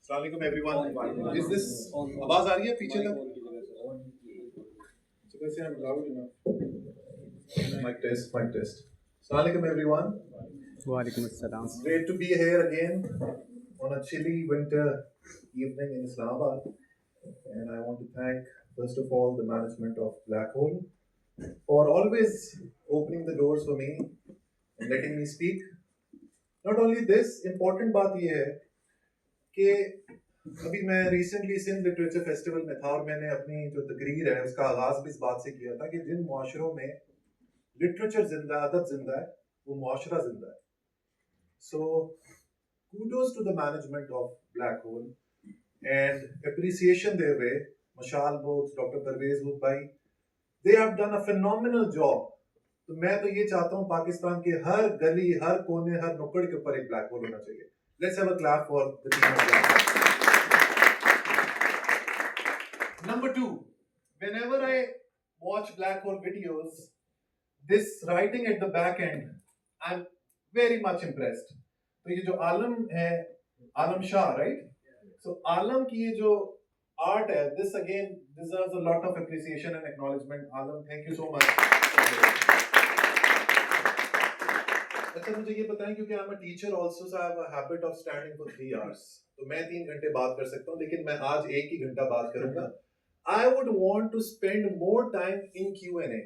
Assalamualaikum everyone. Is this आवाज आ रही है पीछे तक? वैसे I'm loud enough. Mic test, mic test. Assalamualaikum everyone. Walaikum assalam. It's great to be here again on a chilly winter evening in Islamabad, and I want to thank first of all the management of Black Hole for always opening the doors for me and letting me speak. Not only this, important बात ये है कि अभी मैं recently Sindh literature festival में था और मैंने अपनी जो तकरीर है उसका आगाज भी इस बात से किया था कि जिन मुआशरों में लिटरेचर जिंदा है, अदब जिंदा है, वो मुआशरा जिंदा है. सो kudos to the management of Black Hole and appreciation their way. Mashal Books, Dr. Parvez Wood Bhai, they have done a phenomenal job. तो मैं तो ये चाहता हूँ पाकिस्तान के हर गली, हर कोने, हर नुक्कड़ के ऊपर एक ब्लैक होल होना चाहिए. Let's have a clap for the team of Black Hole. Number two, whenever I watch Black Hole videos, this writing at the back end, I'm very much impressed. तो ये जो आलम है, आलम शाह, right? So आलम की ये जो art है, this again deserves a lot of appreciation and acknowledgement. Alam, thank you so much. अच्छा मुझे ये बताएं क्योंकि I'm a teacher also, so I have a habit of standing for 3 hours. तो मैं 3 घंटे बात कर सकता हूँ, लेकिन मैं आज 1 ही घंटा बात करूँगा. I would want to spend more time in Q&A.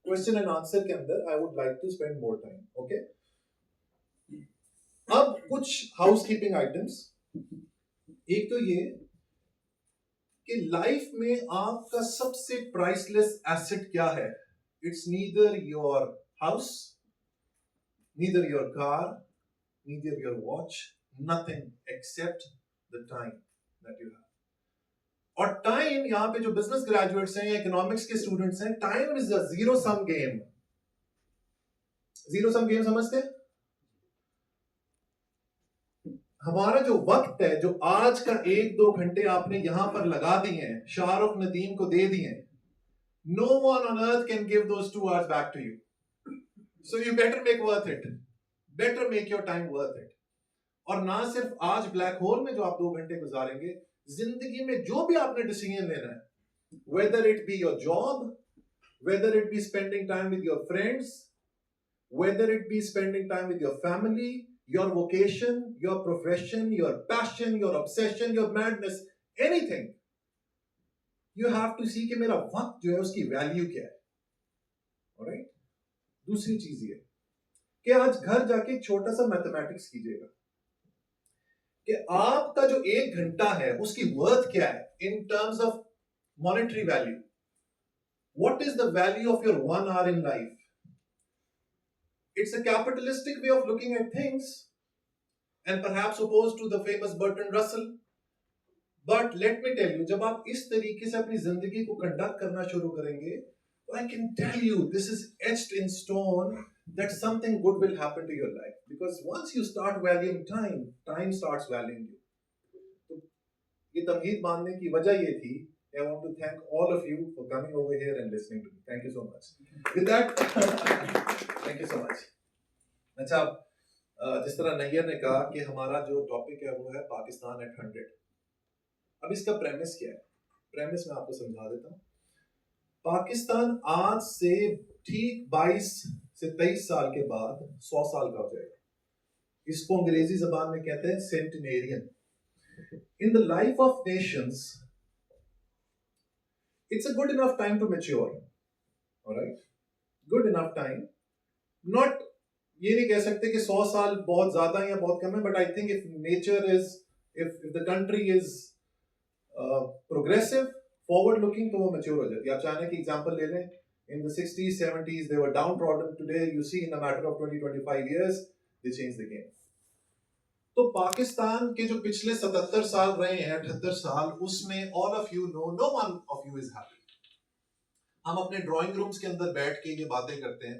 Question and answer के अंदर I would like to spend more time. Okay? अब कुछ हाउसकीपिंग आइटम्स. एक तो ये कि लाइफ में आपका सबसे प्राइसलेस एसेट क्या है? It's neither your house, neither your car, neither your watch, nothing accept the time that you have. और टाइम, यहां पे जो बिजनेस ग्रेजुएट्स हैं या इकोनॉमिक्स के स्टूडेंट्स हैं, time is a zero sum game. Zero sum game समझते हैं? हमारा जो वक्त है, जो आज का 1-2 घंटे आपने यहां पर लगा दिए हैं, शाहरुख नदीम को दे दिए हैं, no one on earth can give those 2 hours back to you. So you better make worth it. Better make your time worth it. और ना सिर्फ आज ब्लैक होल में जो आप 2 घंटे गुजारेंगे, जिंदगी में जो भी आपने डिसीजन लेना है, whether it be your job, whether it be spending time with your friends, whether it be spending time with your family, your vocation, your profession, your passion, your obsession, your madness, anything, you have to see कि मेरा वक्त जो है उसकी value क्या है. Alright? दूसरी चीज ये कि आज घर जाके छोटा सा मैथमेटिक्स कीजिएगा कि आपका जो 1 घंटा है उसकी वर्थ क्या है in terms of monetary value. What is the value of your 1 hour in life? It's a capitalistic way of looking at things and perhaps opposed to the famous Bertrand Russell. But let me tell you, जब आप इस तरीके से अपनी जिंदगी को conduct करना शुरू करेंगे, I can tell you this is etched in stone that something good will happen to your life. Because once you start valuing time, time starts valuing you. तो ये तमहीद मानने की वजह ये थी. I want to thank all of you for coming over here and listening to me. Thank you so much. With that, thank you so much. अच्छा, जिस तरह नैयर ने कहा कि हमारा जो टॉपिक है वो है पाकिस्तान एट 100. अब इसका प्रेमिस क्या है? प्रेमिस मैं आपको समझा देता हूँ. पाकिस्तान आज से ठीक 22 से 23 साल के बाद 100 साल का हो जाएगा. इसको अंग्रेजी जबान में कहते हैं centenarian. In the life of nations it's a good enough time to mature. Alright? Good enough time. Not, ये नहीं कह सकते कि 100 साल बहुत ज्यादा है या बहुत कम है, but I think if nature is, if the country is progressive, forward looking, तो वो mature हो जाती है. आप चाइना की एग्जांपल ले लें. In the 60s, 70s, they were downtrodden. Today, you see in a matter of 20-25 years, they changed the game. तो पाकिस्तान के जो पिछले 77 साल रहे हैं, 78 साल, उसमें all of you know, no one of you is happy. हम अपने ड्राइंग रूम्स के अंदर बैठ के ये बातें करते हैं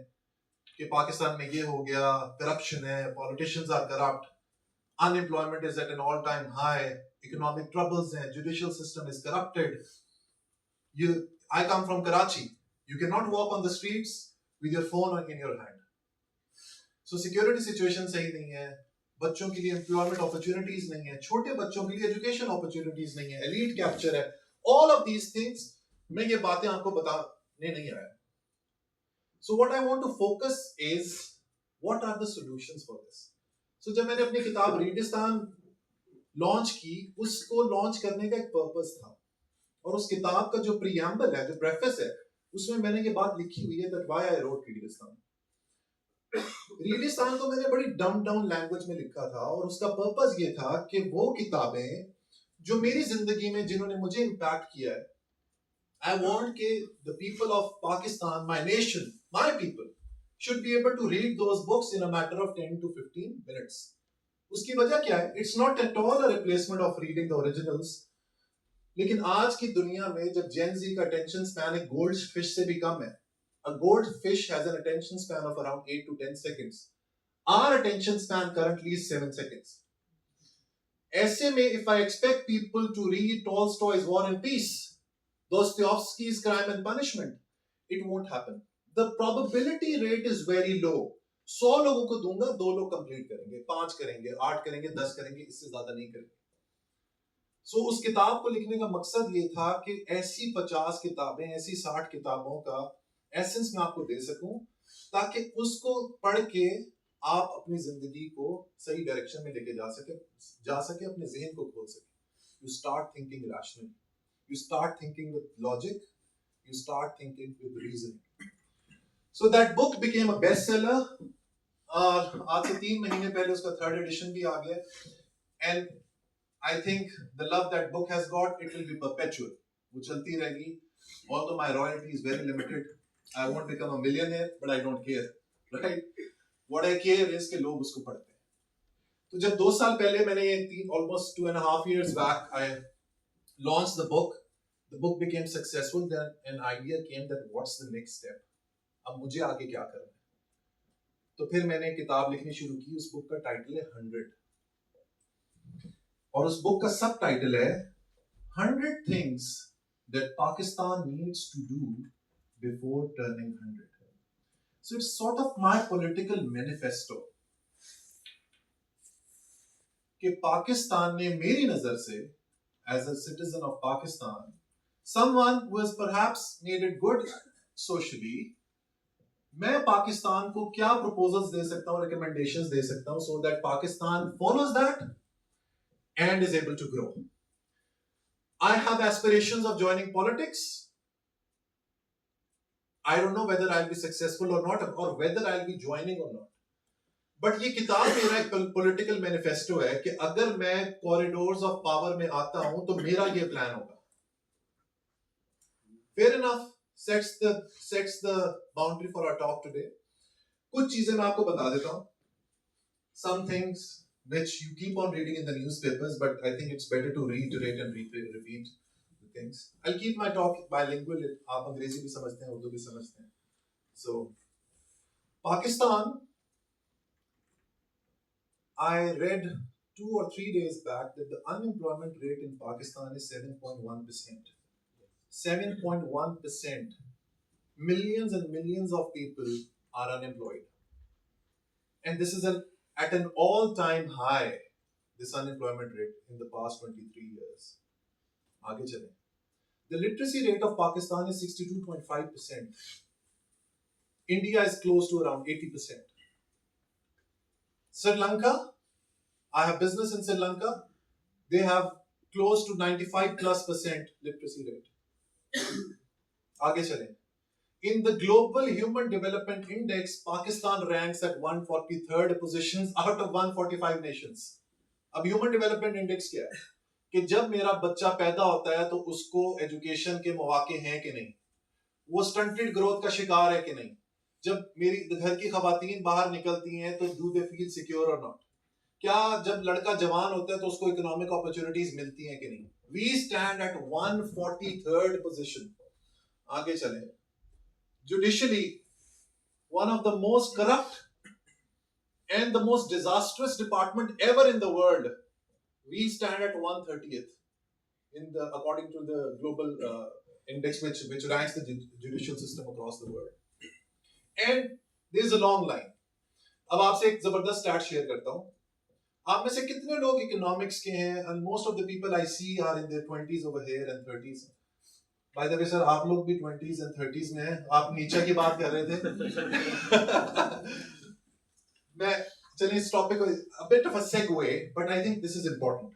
कि पाकिस्तान में ये हो गया, करप्शन है, politicians are corrupt, unemployment is at an all time high, economic troubles हैं, judicial system is corrupted. I come from Karachi. You cannot walk on the streets with your phone in your hand. So security situation सही नहीं है, बच्चों के लिए employment opportunities नहीं है, छोटे बच्चों के लिए एजुकेशन अपॉर्चुनिटीज नहीं है, एलीट कैप्चर है, ऑल ऑफ दीज थिंग्स। मैं ये बातें आपको बताने नहीं आया। So what I want to focus is what are the solutions for this. So जब मैंने अपनी किताब रीडिस्तान लॉन्च की, उसको लॉन्च करने का एक पर्पस था, और उस किताब का जो प्रीएम्बल है, जो प्रेफेस है, उसमें मैंने ये बात लिखी हुई है दैट व्हाई आई रोट रीडिस्तान। रीडिस्तान को मैंने बड़ी डम डाउन लैंग्वेज में लिखा था, और उसका पर्पस ये था कि वो किताबें जो मेरी जिंदगी में जिन्होंने मुझे इम्पैक्ट किया है, आई वांट के the people of Pakistan, my nation, my people should be able to read those books in a matter of 10 to 15 minutes. उसकी वजह क्या है? It's not at all a replacement of reading the originals. लेकिन आज की दुनिया में जब जेन जी का अटेंशन स्पैन एक गोल्ड फिश से भी कम है, a goldfish has an attention span of around 8 to 10 seconds. Our attention span currently is 7 seconds. ऐसे में if I expect people to read Tolstoy's War and Peace, Dostoevsky's Crime and Punishment, it won't happen. The probability rate is very low. 100 लोगों को दूंगा, 2 लोग complete करेंगे, 5 करेंगे, 8 करेंगे, 10 करेंगे, इससे ज्यादा नहीं करेंगे। सो उस किताब को लिखने का मकसद ये था कि ऐसी 50 किताबें, ऐसी 60 किताबों का एसेंस मैं आपको दे सकूं, ताकि उसको पढ़ के आप अपनी जिंदगी को सही डायरेक्शन में लेके जा सके, अपने जहन को खोल सके। You start thinking rationally, you start thinking with logic, you start thinking with reasoning. So that book became a bestseller. आज से 3 महीने पहले उसका 3rd edition भी आ गया, and I think the love that book has got, it will be perpetual. वो चलती रहेगी. Although my royalty is very limited, I won't become a millionaire, but I don't care, right? What I care is कि लोग उसको पढ़ते हैं. तो जब 2 साल पहले मैंने ये almost 2.5 years back, I launched the book. The book became successful. Then an idea came that what's the next step? अब मुझे आगे क्या करना है? तो फिर मैंने किताब लिखनी शुरू की। उस बुक का टाइटल है 100, और उस बुक का सब टाइटल है 100 things that Pakistan needs to do before turning 100। So it's sort of my political manifesto कि पाकिस्तान ने मेरी नजर से, as a citizen of Pakistan, someone who has perhaps made it good socially, मैं पाकिस्तान को क्या प्रपोजल्स दे सकता हूं, रिकमेंडेशंस दे सकता हूं, so that Pakistan follows that and is able to grow. I have aspirations of joining politics. I don't know whether I will be successful और not, और whether I will be joining और not, but ये किताब मेरा एक political manifesto है कि अगर मैं कॉरिडोर्स ऑफ पावर में आता हूं तो मेरा ये प्लान होगा। Fair enough, sets the boundary for our talk today. कुछ चीजें मैं आपको बता देता हूं. Some things which you keep on reading in the newspapers, but I think it's better to reiterate and repeat the things. I'll keep my talk bilingual. आप अंग्रेजी भी समझते हैं, उर्दू भी समझते हैं. So, Pakistan, I read 2 or 3 days back that the unemployment rate in Pakistan is 7.1%. 7.1%. Millions and millions of people are unemployed. And this is at an all-time high, this unemployment rate in the past 23 years. आगे चलें. The literacy rate of Pakistan is 62.5%. India is close to around 80%. Sri Lanka, I have business in Sri Lanka. They have close to 95+% literacy rate. आगे चलें. In the Global Human Development Index, Pakistan ranks at 143rd positions out of 145 nations. अब Human Development Index क्या है? कि जब मेरा बच्चा पैदा होता है तो उसको एजुकेशन के मौके हैं कि नहीं, वो स्टंटेड ग्रोथ का शिकार है कि नहीं, जब मेरी घर की खवातीन बाहर निकलती हैं तो डू दे फील सिक्योर और नॉट, क्या जब लड़का जवान होता है तो उसको इकोनॉमिक अपॉर्चुनिटीज मिलती हैं कि नहीं. We stand at 143rd position. आगे चलें. Judicially, one of the most corrupt and the most disastrous department ever in the world, we stand at 130th in the according to the global index which ranks the judicial system across the world. And there is a long line. अब आपसे एक जबरदस्त stat share करता हूं. आप में से कितने लोग इकोनॉमिक्स के हैं? And most of the people I see are in their 20s over here and 30s. By the way sir, आप लोग भी 20s एंड 30s में हैं. आप नीचे की बात कर रहे थे. मैं चलिए इस टॉपिक को a bit of a segue, but I think this is important.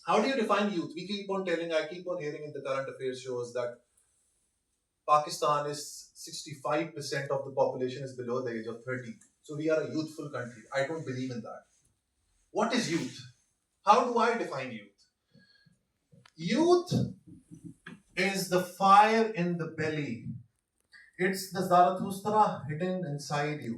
How do you define youth? We keep on telling, I keep on hearing in the current affairs shows that Pakistan is 65% of the population is below the age of 30. So we are a youthful country. I don't believe in that. What is youth? How do I define youth? Youth is the fire in the belly. It's the Zarathustra hidden inside you.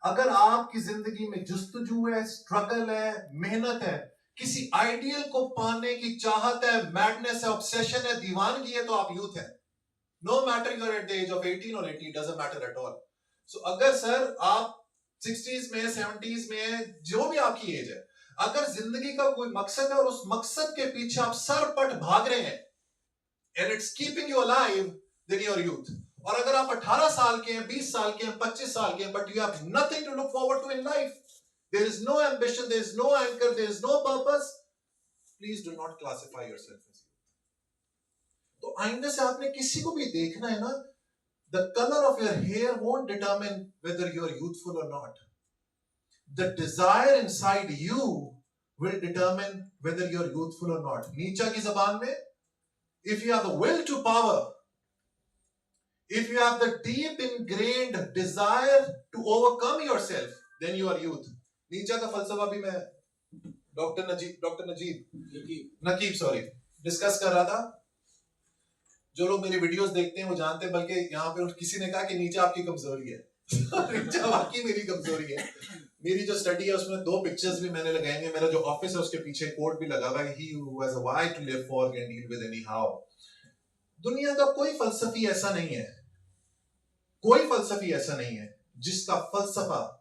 अगर आपकी जिंदगी में जुस्तजू है, struggle है, मेहनत है, किसी ideal को पाने की चाहत है, मैडनेस है, ऑब्सेशन है, दीवानगी है, तो आप यूथ है. No matter you're at the age of 18 or 80, doesn't matter at all. So अगर सर आप 60s में, 70s में, जो भी आपकी एज है, अगर जिंदगी का कोई मकसद है और उस मकसद के पीछे आप सरपट भाग रहे हैं, and it's keeping you alive, then you're youth. और अगर आप 18 साल के हैं, 20 साल के हैं, 25 साल के हैं, but you have nothing to look forward to in life, there is no ambition, there is no anchor, there is no purpose, please do not classify yourself as youth. तो आइंदा से आपने किसी को भी देखना है ना, the color of your hair won't determine whether you are youthful or not. The desire inside you will determine whether you are youthful or not. नीचा की जबान में, if you have the will to power, if you have the deep ingrained desire to overcome yourself, then you are youth. नीचा का फलसफा भी मैं doctor नकीब discuss कर रहा था. जो लोग मेरे वीडियोस देखते हैं वो जानते हैं, बल्कि यहाँ पे किसी ने कहा कि नीचा आपकी कमजोरी है. नीचा वाकई मेरी कमजोरी है. मेरी जो स्टडी है उसमें 2 पिक्चर्स भी मैंने लगाएंगे. मेरा जो ऑफिस है उसके पीछे कोट भी लगा हुआ है, he who has a why to live for can deal with anyhow. दुनिया का कोई फलसफी ऐसा नहीं है, कोई फलसफी ऐसा नहीं है जिसका फलसफा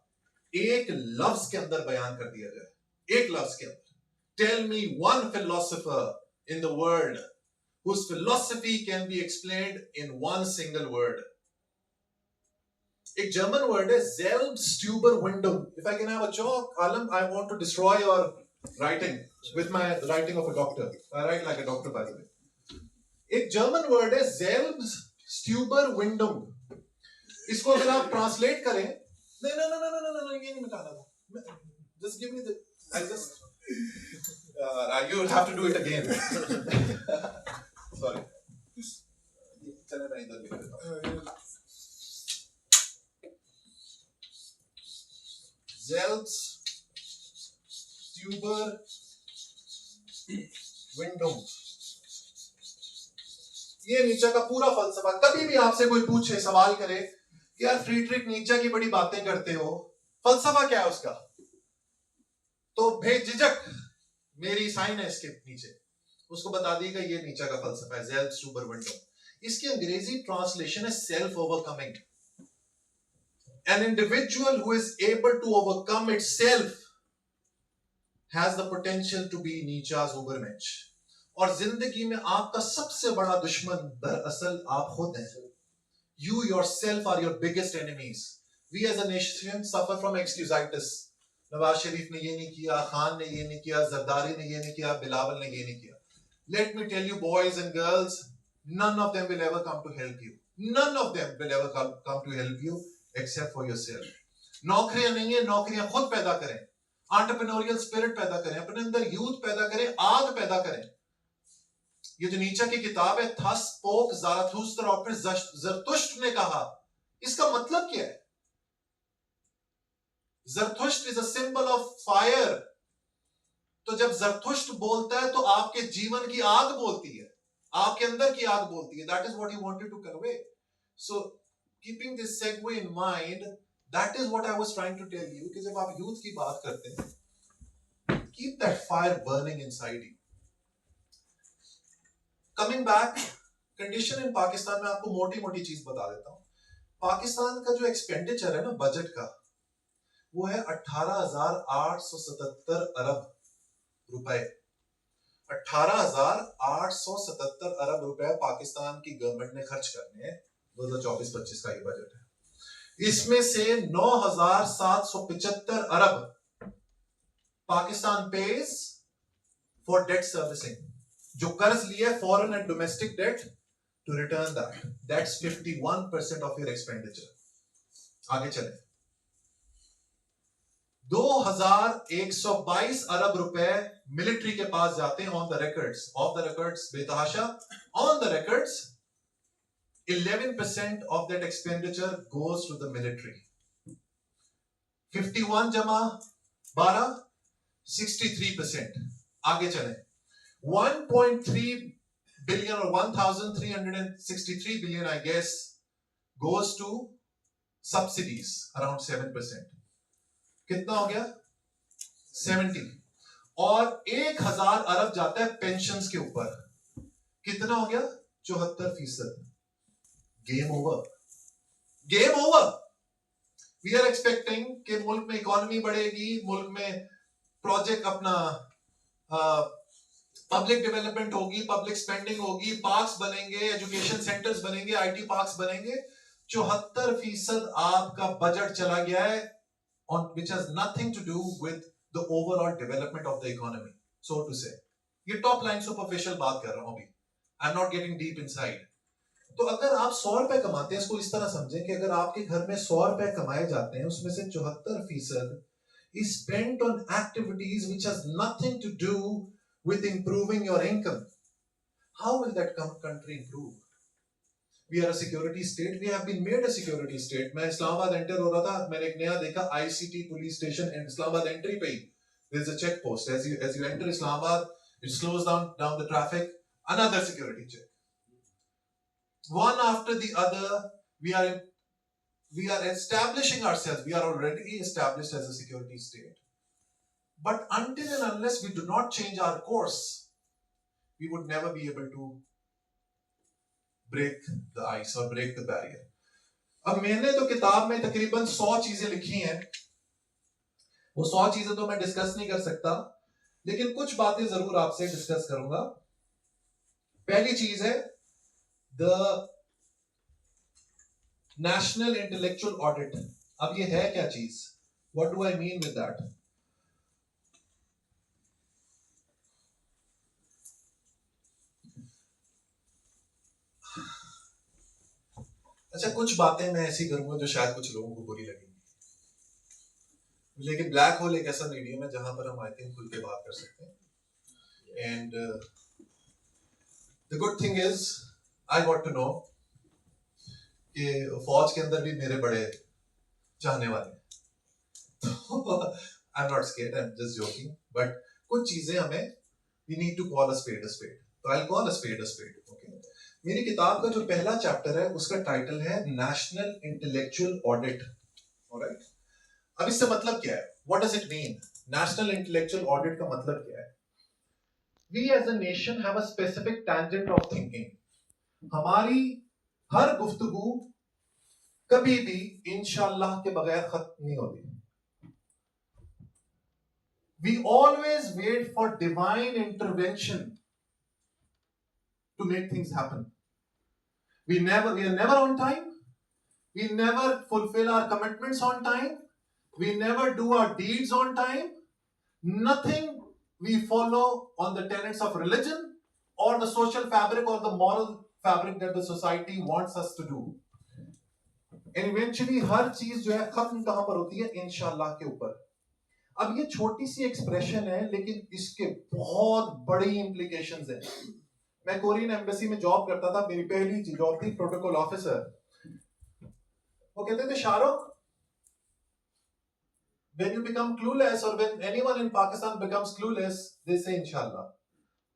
एक लफ्ज के अंदर बयान कर दिया जाए. एक लफ्ज के अंदर. Tell me one philosopher in the world whose philosophy can be explained in one single word. एक जर्मन वर्ड है Selbstüberwindung. If I can have a chalk, Alam, I want to destroy your writing with my writing of a doctor. I write like a doctor, by the way. एक German word है Selbstüberwindung. इसको अगर आप translate करें, नहीं, ये नहीं मिटाना था. Just give me the, you will have to do it again. Sorry. चले मैं इधर भी करता हूँ. Selbstüberwindung. ये नीचे का पूरा फलसफा. कभी भी आपसे कोई पूछे, सवाल करे कि यार फ्रीडरिक नीचे की बड़ी बातें करते हो, फलसफा क्या है उसका, तो बेझिझक मेरी साइन है इसके नीचे, उसको बता दिएगा ये नीचे का फलसफा है Selbstüberwindung. इसकी अंग्रेजी ट्रांसलेशन है self overcoming. An individual who is able to overcome itself has the potential to be Nietzsche's Übermensch. और जिंदगी में आपका सबसे बड़ा दुश्मन दरअसल आप खुद हैं. You yourself are your biggest enemies. We as a nation suffer from excusitis. Nawaz Sharif ने ये नहीं किया, खान ने ये नहीं किया, जरदारी ने ये नहीं किया, बिलावल ने ये नहीं किया. Let me tell you, boys and girls, none of them will ever come to help you. None of them will ever come to help you except for yourself. नौकरियां नहीं है, नौकरियां खुद पैदा करें. Entrepreneurial spirit पैदा करें, अपने अंदर यूथ पैदा करें, आग पैदा करें. ये जो नीचे की किताब है, थस स्पोक ज़ाराथुस्त्र, और फिर ज़रतुश्त ने कहा, इसका मतलब क्या है? ज़रतुश्त is a symbol of fire. तो जब ज़रतुश्त बोलता है तो आपके जीवन की आग बोलती है, आपके अंदर की आग बोलती है. That is what he wanted to convey. So keeping this segue in mind, that is what I was trying to tell you, कि जब आप यूथ की बात करते हैं, keep that fire burning inside you. Coming back, condition in Pakistan में आपको मोटी मोटी चीज बता देता हूँ. पाकिस्तान का जो एक्सपेंडिचर है ना बजट का, वो है 18,877 अरब रुपए. 18,877 अरब रुपए पाकिस्तान की गवर्नमेंट ने खर्च करने हैं. 2024-25 का ये बजट है. इसमें से 9,775 अरब Pakistan pays for debt servicing. जो कर्ज लिया है foreign and domestic debt, to return that. That's 51% of your expenditure. आगे चले. 2122 अरब रुपए मिलिट्री के पास जाते हैं on the records. Off the records बेतहाशा. On the records 11% of that expenditure goes to the military. 51 जमा 12 63%. आगे चलें. 1.3 billion or 1,363 billion I guess goes to subsidies, around 7%. कितना हो गया? 70. और 1,000 अरब जाता है पेंशन्स के ऊपर. कितना हो गया? 74%. Game over. Game over. We are expecting कि मुल्क में इकोनॉमी बढ़ेगी, मुल्क में प्रोजेक्ट अपना पब्लिक डेवलपमेंट होगी, पब्लिक स्पेंडिंग होगी, पार्क्स बनेंगे, एजुकेशन सेंटर्स बनेंगे, आईटी पार्क्स बनेंगे. 74% आपका बजट चला गया है on which has nothing to do with the overall development of the economy, so to say. ये टॉप लाइन सुपरफिशियल बात कर रहा हूं अभी. आई am not getting deep inside. तो अगर आप 100 रुपए कमाते हैं, इसको इस तरह समझें कि अगर आपके घर में 100 रुपए कमाए जाते हैं, उसमें से 74% is spent on activities which has nothing to do with improving your income. How will that country improve? We are a security state. We have been made a security state. मैं इस्लामाबाद एंटर हो रहा था, मैंने एक नया देखा ICT police station Islamabad entry पे ही. There is a check post. As you enter Islamabad, it slows down the traffic. Another security check. One after the other, we are establishing ourselves. We are already established as a security state. But until and unless we do not change our course, we would never be able to break the ice or break the barrier. अब मैंने तो किताब में तकरीबन 100 चीजें लिखी हैं. वो 100 चीजें तो मैं डिस्कस नहीं कर सकता, लेकिन कुछ बातें जरूर आपसे डिस्कस करूंगा. पहली चीज है द नेशनल इंटेलेक्चुअल ऑडिट. अब ये है क्या चीज? What do I mean with that? अच्छा, कुछ बातें मैं ऐसी करूंगा जो शायद कुछ लोगों को बुरी लगेंगी, लेकिन ब्लैक होल एक ऐसा मीडियम है जहां पर हम आई थिंक खुल के बात कर सकते हैं. And the good thing is I got to know कि फौज के अंदर भी मेरे बड़े चाहने वाले हैं. तो I am not scared, I am just joking. But कुछ चीजें हमें we need to call a spade a spade. तो I call a spade a spade. Okay, मेरी किताब का जो पहला चैप्टर है उसका टाइटल है नेशनल इंटेलेक्चुअल ऑडिट. ऑलराइट, अब इससे मतलब क्या है? What does it mean? National intellectual audit का मतलब क्या है? We as a nation have a specific tangent of thinking. हमारी हर गुफ्तगू कभी भी इंशाअल्लाह के बगैर खत्म नहीं होती. We always wait for divine intervention to make things happen. We are never on time. We never fulfill our commitments on time. We never do our deeds on time. Nothing we follow on the tenets of religion or the social fabric or the moral fabric that the society wants us to do. And eventually हर चीज जो है खत्म कहां पर होती है? इंशाअल्लाह के ऊपर. अब ये छोटी सी एक्सप्रेशन है, लेकिन इसके बहुत बड़ी implications हैं. मैं कोरियन एम्बेसी में जॉब करता था. मेरी पहली जॉब थी प्रोटोकॉल ऑफिसर. वो कहते थे, Shahrukh, when you become clueless or when anyone in Pakistan becomes clueless, they say inshallah.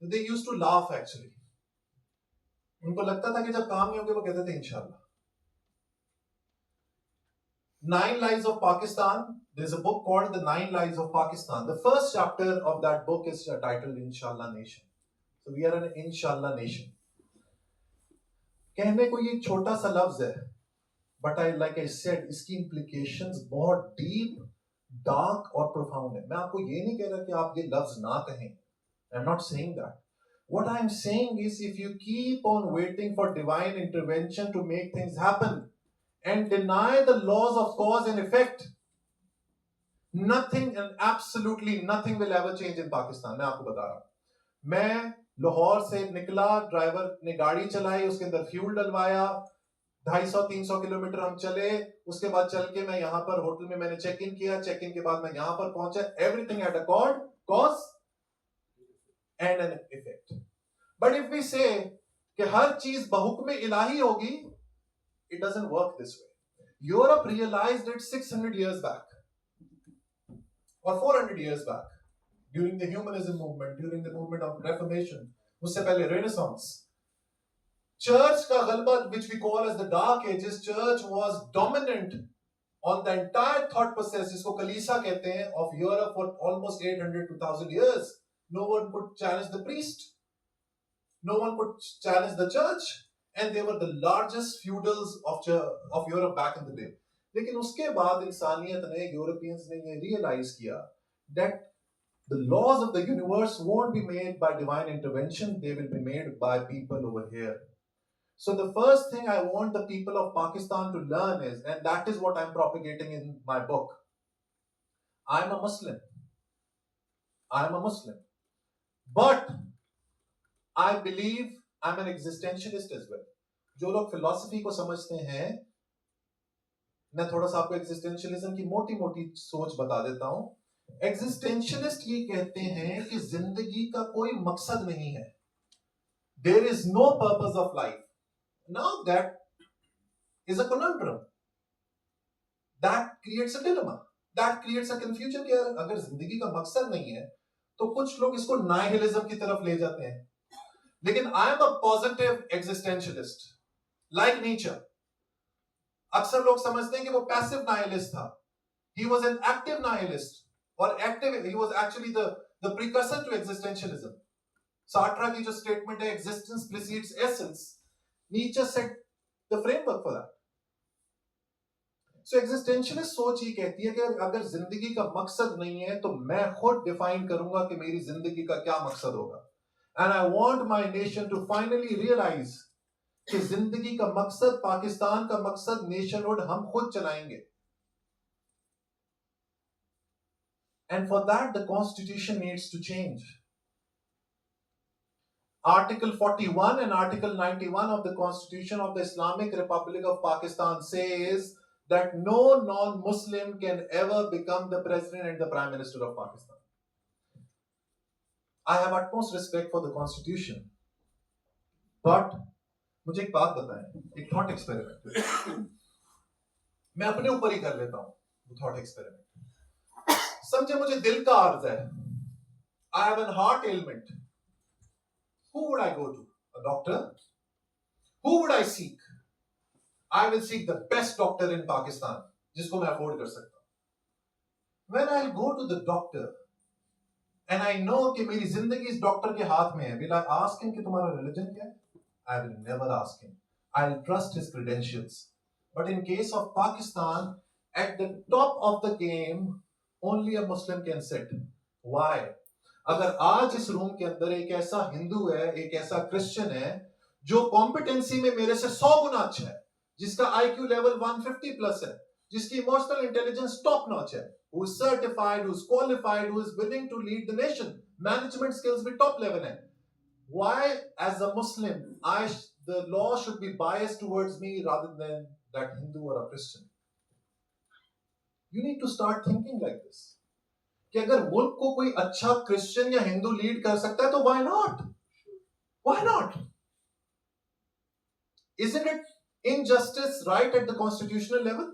They used to laugh actually. उनको लगता था कि जब काम नहीं होगा वो कहते थे इंशाल्लाह. 9 Lives of Pakistan. There's a book called The 9 Lives of Pakistan. The first chapter of that book is titled Inshallah Nation. So we are an Inshallah nation. कहने को ये छोटा सा लफ्ज है, but like I said, इसकी implications बहुत deep, dark और profound है. मैं आपको ये नहीं कह रहा कि आप ये लफ्ज ना कहें. I'm not saying that. What I'm saying is, if you keep on waiting for divine intervention to make things happen and deny the laws of cause and effect, Nothing and absolutely nothing will ever change in Pakistan. मैं आपको बता रहा हूं. मैं लाहौर से निकला, driver ने गाड़ी चलाई, उसके अंदर फ्यूल डलवाया, 250-300 किलोमीटर हम चले, उसके बाद चल के मैं यहाँ पर होटल में मैंने चेक इन किया, चेक इन के बाद मैं यहाँ पर पहुंचा. Everything had a cause and an effect. But if we say कि हर चीज बहुक्म इलाही होगी, it doesn't work this way. Europe realized it 600 years back or 400 years back during the humanism movement, during the movement of Reformation, उससे पहले Renaissance. Church का गलबा, which we call as the Dark Ages, church was dominant on the entire thought process, जिसको कलीसा कहते हैं, of Europe for almost 800 to 1000 years. No one could challenge the priest. No one could challenge the church. And they were the largest feudals of Europe back in the day. लेकिन उसके बाद इंसानियत ने, Europeans ने ये realise किया that the laws of the universe won't be made by divine intervention, they will be made by people over here. So the first thing I want the people of Pakistan to learn is, and that is what I'm propagating in my book, I'm a Muslim. But I believe I'm an existentialist as well. जो लोग philosophy को समझते हैं, मैं थोड़ा सा आपको existentialism की मोटी मोटी सोच बता देता हूं. एग्जिस्टेंशियलिस्ट ये कहते हैं कि जिंदगी का कोई मकसद नहीं है. There is no purpose of life. Now that is a conundrum. That creates a dilemma. That creates a confusion कि अगर जिंदगी का मकसद नहीं है, तो कुछ लोग इसको नाइहिलिज्म की तरफ ले जाते हैं. लेकिन I am a positive existentialist, like Nietzsche. अक्सर लोग समझते हैं कि वो पैसिव नाइहिलिस्ट था. He was an active nihilist, or active. He was actually the precursor to existentialism. Sartre की जो statement है, existence precedes essence, Nietzsche set the framework for that. So existentialist सोच ही कहती है कि अगर जिंदगी का मकसद नहीं है, तो मैं खुद डिफाइन करूंगा कि मेरी जिंदगी का क्या मकसद होगा. And I want my nation to finally realize कि जिंदगी का मकसद, पाकिस्तान का मकसद, नेशनहुड हम खुद चलाएंगे. And for that, the constitution needs to change. Article 41 and Article 91 of the Constitution of the Islamic Republic of Pakistan says that no non-Muslim can ever become the president and the prime minister of Pakistan. I have utmost respect for the Constitution, but मुझे एक बात बताएं, एक thought experiment मैं अपने ऊपर ही कर लेता हूं. थॉट एक्सपेरिमेंट समझे, मुझे दिल का अर्ज है. I have a heart ailment. Who would I go to? A doctor? Who would I seek? I will seek the best doctor in Pakistan, जिसको मैं अफोर्ड कर सकता हूं. When I go to the doctor and I know कि मेरी जिंदगी इस doctor के हाथ में है, will I ask him कि तुम्हारा रिलीजन क्या है? I will never ask him. I'll trust his credentials. But in case of Pakistan, at the top of the game, only a Muslim can sit. Why? अगर आज इस room के अंदर एक ऐसा हिंदू है, एक ऐसा क्रिश्चियन है, जो कॉम्पिटेंसी में मेरे से 100 गुना अच्छा है, जिसका IQ लेवल 150 प्लस है, जिसकी इमोशनल इंटेलिजेंस टॉप नॉच है, who is certified, who is qualified, who is willing to lead the nation, management skills भी top level है. Why, as a Muslim, the law should be biased towards me rather than that Hindu or a Christian? You need to start thinking like this. कि अगर मुल्क को कोई अच्छा Christian या Hindu lead कर सकता है, तो why not? Why not? Isn't it injustice right at the constitutional level?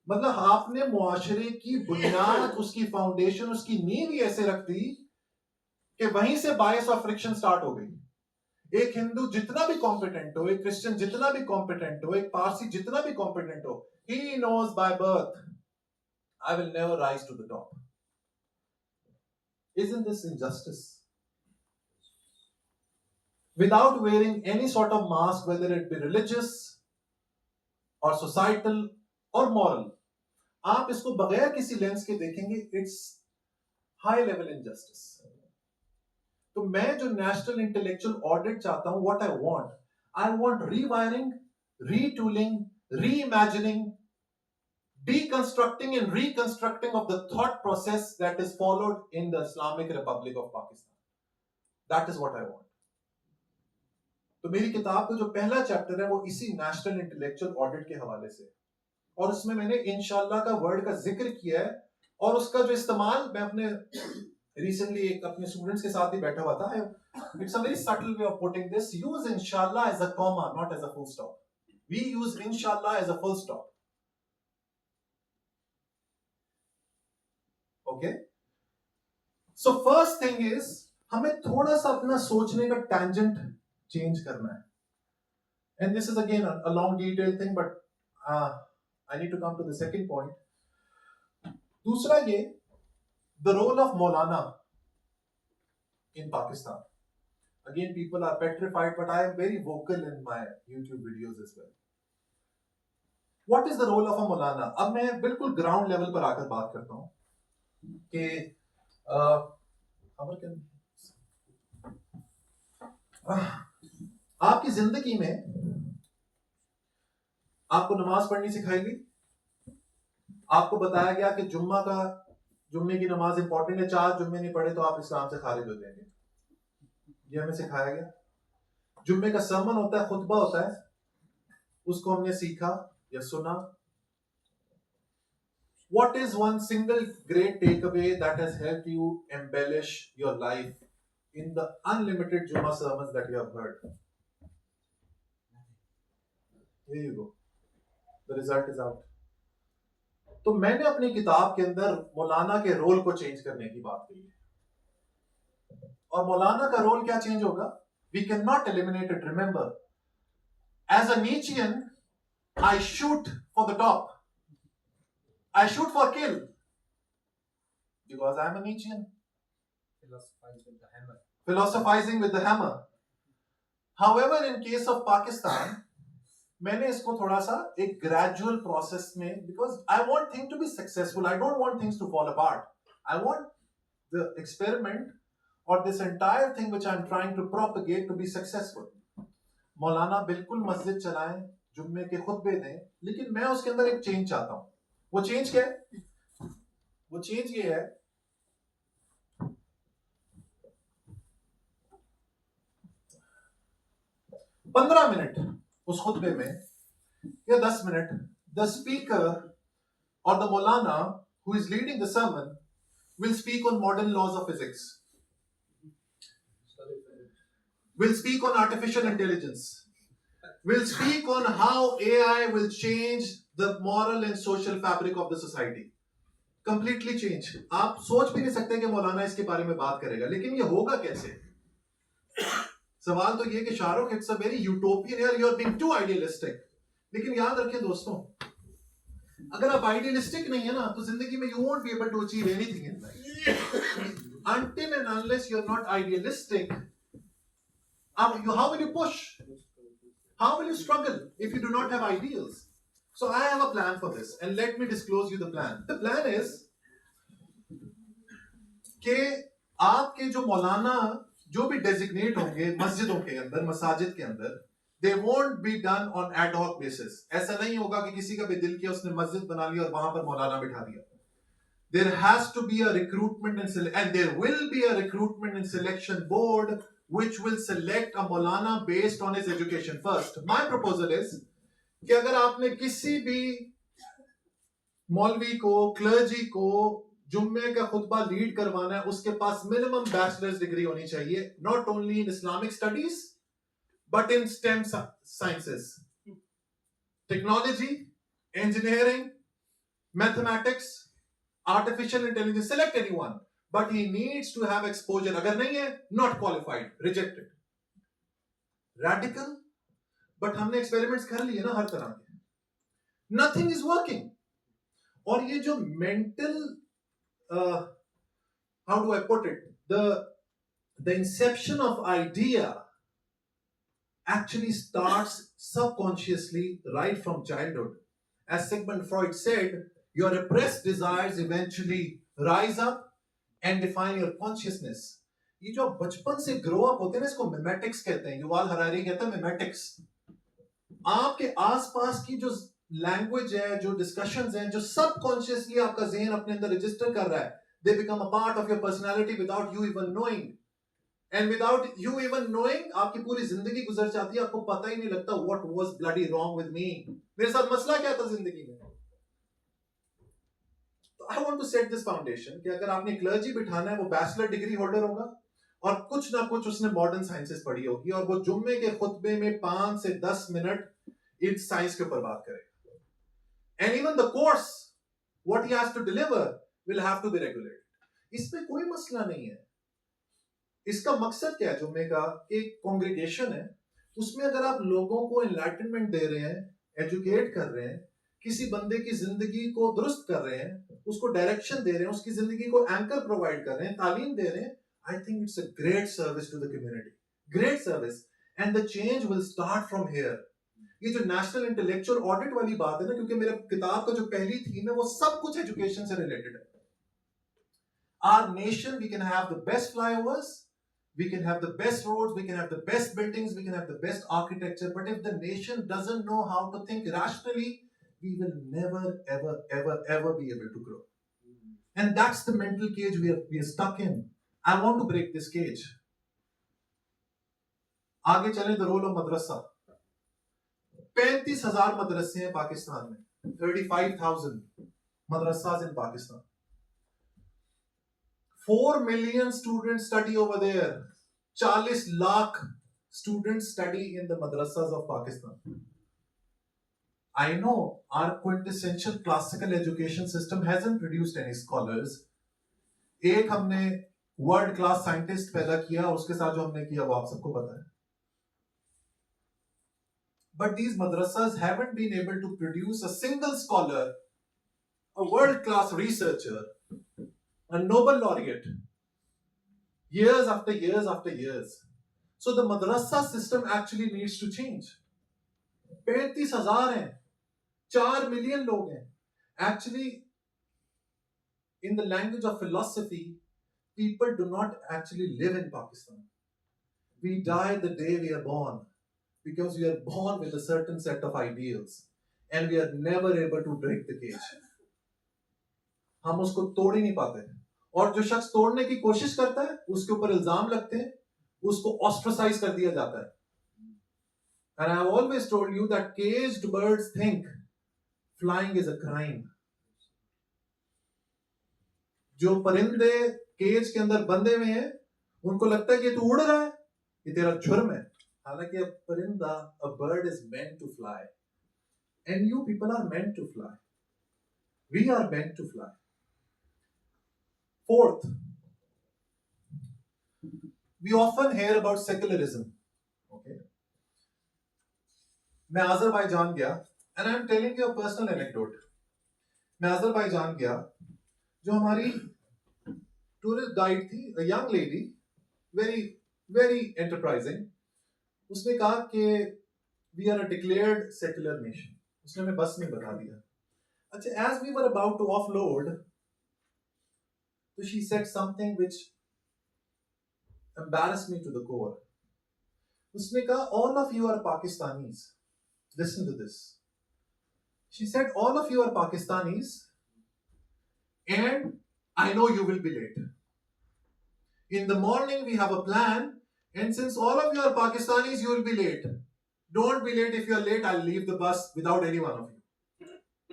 मतलब आपने मुआशरे की बुनियाद, उसकी फाउंडेशन, उसकी नींव ही ऐसे रख दी कि वहीं से बायस और फ्रिक्शन स्टार्ट हो गई. एक हिंदू जितना भी कॉम्पिटेंट हो, एक क्रिश्चियन जितना भी कॉम्पिटेंट हो, एक पारसी जितना भी कॉम्पिटेंट हो, he knows by birth, I will never rise to the top. Isn't this injustice? Without wearing any sort of mask, whether it be religious or societal or moral, आप इसको बगैर किसी लेंस के देखेंगे, it's high level injustice. तो मैं जो national intellectual audit चाहता हूं, what I want rewiring, retooling, reimagining deconstructing and reconstructing of the thought process that is followed in the Islamic Republic of Pakistan. That is what I want. तो मेरी किताब का जो पहला चैप्टर है वो इसी नेशनल इंटेलेक्चुअल ऑडिट के हवाले से, और उसमें मैंने इंशाल्लाह का वर्ड का जिक्र किया है, और उसका जो इस्तेमाल मैं अपने रिसेंटली एक अपने स्टूडेंट्स के साथ भी बैठा हुआ था. It's a very subtle way of putting this. Use इंशाल्लाह as a comma, not as a full stop. We use इंशाल्लाह as a full stop. Okay, so first thing is हमें थोड़ा सा अपना सोचने का टेंजेंट चेंज करना है. And this is again a long detail thing, but I need to come to the second point. दूसरा ये, the role of Maulana in Pakistan. Again, people are petrified, but I am very vocal in my YouTube videos as well. What is the role of a Maulana? अब मैं बिल्कुल ground level पर आकर बात करता हूँ कि आपकी जिंदगी में आपको नमाज पढ़नी सिखाई गई. आपको बताया गया कि जुम्मे की नमाज इंपॉर्टेंट है, 4 जुम्मे नहीं पढ़े तो आप इस्लाम से खारिज हो जाएंगे. ये हमें सिखाया गया. जुम्मे का सरमन होता है, खुतबा होता है, उसको हमने सीखा या सुना. What is one single great takeaway that has helped you embellish your life in the unlimited Jummah sermons that you have heard? Here you go. The result is out. तो मैंने अपनी किताब के अंदर मौलाना के रोल को चेंज करने की बात की है. और मौलाना का रोल क्या चेंज होगा? We cannot eliminate it. Remember, as a Nietzschean, I shoot for the top. I shoot for kill. Because I am a Nietzschean. Philosophizing with the hammer. However, in case of Pakistan, मैंने इसको थोड़ा सा एक gradual process में, because I want things to be successful. I don't want things to fall apart. I want the experiment or this entire thing which I'm trying to propagate to be successful. मौलाना बिल्कुल मस्जिद चलाएं, जुम्मे के खुतबे दें, लेकिन मैं उसके अंदर एक चेंज चाहता हूं. वो चेंज क्या है? वो चेंज ये है, पंद्रह मिनट उस खुतबे में या 10 मिनट, द स्पीकर और the Maulana who is leading the sermon will speak on modern laws of physics, will speak on artificial intelligence, will speak on how AI will change the moral and social fabric of the society. Completely change. आप सोच भी नहीं सकते कि मौलाना इसके बारे में बात करेगा, लेकिन ये होगा कैसे? सवाल तो ये कि Shahrukh, it's a very utopian, you are being too idealistic. लेकिन याद रखें दोस्तों, अगर आप आइडियलिस्टिक नहीं है ना, तो जिंदगी में you won't be able to achieve anything in life. Until and unless you're not idealistic, how will you push? How will you struggle if you do not have ideals? So I have a plan for this, and let me disclose you the plan. The plan is कि आपके जो मौलाना जो भी designate होंगे मस्जिदों के अंदर, मसाजिद के अंदर, they won't be done on ad hoc basis. ऐसा नहीं होगा कि किसी का भी दिल किया उसने मस्जिद बना लिया और वहां पर मौलाना बिठा दिया. There has to be a recruitment and there will be a recruitment and selection board which will select a maulana based on his education first. My proposal is कि अगर आपने किसी भी मौलवी को, क्लर्जी को जुम्मे का खुतबा लीड करवाना है, उसके पास मिनिमम बैचलर्स डिग्री होनी चाहिए, not only in Islamic studies but in STEM sciences, technology, engineering, mathematics, artificial intelligence. Select anyone, but he needs to have exposure. अगर नहीं है, not qualified, rejected. Radical, but हमने experiments कर लिए ना हर तरह के. Nothing is working. और ये जो mental, how do I put it, the inception of idea actually starts subconsciously right from childhood. As Sigmund Freud said, your repressed desires eventually rise up and define your consciousness. ये जो बचपन से grow up होते हैं ना, इसको मिमेटिक्स कहते हैं. युवाल हरारी कहते हैं मिमेटिक्स. आपके आसपास की जो लैंग्वेज है, जो डिस्कशंस हैं, जो सबकॉन्शियसली आपका ज़हन अपने अंदर रजिस्टर कर रहा है, they become a part of your personality without you even knowing. And without you even knowing आपकी पूरी जिंदगी गुजर जाती है, आपको पता ही नहीं लगता what was bloody wrong with me, मेरे साथ मसला क्या था जिंदगी में. तो I want to set this foundation कि अगर आपने क्लर्जी बिठाना है, वो बैचलर डिग्री होल्डर होगा और कुछ ना कुछ उसने मॉडर्न साइंसेस पढ़ी होगी, और वो जुम्मे के खुतबे में 5 से 10 मिनट इस साइंस के ऊपर बात करेगा. And even the course, what he has to deliver, will have to be regulated. इसमें कोई मसला नहीं है. इसका मकसद क्या है जुम्मे का? एक कॉन्ग्रेगेशन है, उसमें अगर आप लोगों को एनलाइटनमेंट दे रहे हैं, एजुकेट कर रहे हैं, किसी बंदे की जिंदगी को दुरुस्त कर रहे हैं, उसको डायरेक्शन दे रहे हैं, उसकी जिंदगी को एंकर प्रोवाइड कर रहे हैं, तालीम दे रहे हैं, I think it's a great service to the community. Great service. And the change will start from here. ये जो नेशनल इंटेलेक्चुअल ऑडिट वाली बात है ना, क्योंकि मेरे किताब का जो पहली थीम है वो सब कुछ एजुकेशन से रिलेटेड है. Our nation, we can have the best flyovers, we can have the best roads, we can have the best buildings, we can have the best architecture, but if the nation doesn't know how to think rationally, we will never, ever, ever, ever be able to grow. And that's the mental cage we are stuck in. I want to break this cage. आगे चलें, the role of madrasa. 35,000 मदरसे हैं पाकिस्तान में. 35,000 madrasas in Pakistan. 4 million students study over there. 40 lakh students study in the madrasas of Pakistan. I know our quintessential classical education system hasn't produced any scholars. एक हमने world class scientist पैदा किया, उसके साथ जो हमने किया वो आप सबको पता है. But these madrasas haven't been able to produce a single scholar, a world-class researcher, a Nobel laureate, years after years after years. So the madrasa system actually needs to change. 35,000 हैं, 4 million लोग हैं. Actually, in the language of philosophy, people do not actually live in Pakistan. We die the day we are born, because we are born with a certain set of ideals and we are never able to break the cage. हम उसको तोड़ ही नहीं पाते, और जो शख्स तोड़ने की कोशिश करता है उसके ऊपर इल्जाम लगते हैं, उसको ऑस्ट्रेसाइज कर दिया जाता है. And I have always told you that caged birds think flying is a crime. जो परिंदे केज के अंदर बंधे हुए हैं, उनको लगता है कि तू उड़ रहा है, ये तेरा जुर्म है. हालांकि a परिंदा, a bird is meant to fly, and you people are meant to fly. We are meant to fly. Fourth, we often hear about secularism. Okay, मैं अजरबैजान गया, and I am telling you a personal anecdote. मैं Azerbaijan गया, जो हमारी tourist guide थी, a young lady, very very enterprising. उसने कहा कि we are a declared secular nation. उसने हमें बस में बता दिया. अच्छा, as we were about to offload, so she said something which embarrassed me to the core. उसने कहा, all of you are Pakistanis. Listen to this. She said, all of you are Pakistanis, and I know you will be late. In the morning we have a plan, and since all of you are Pakistanis, you will be late. Don't be late. If you are late, I'll leave the bus without any one of you.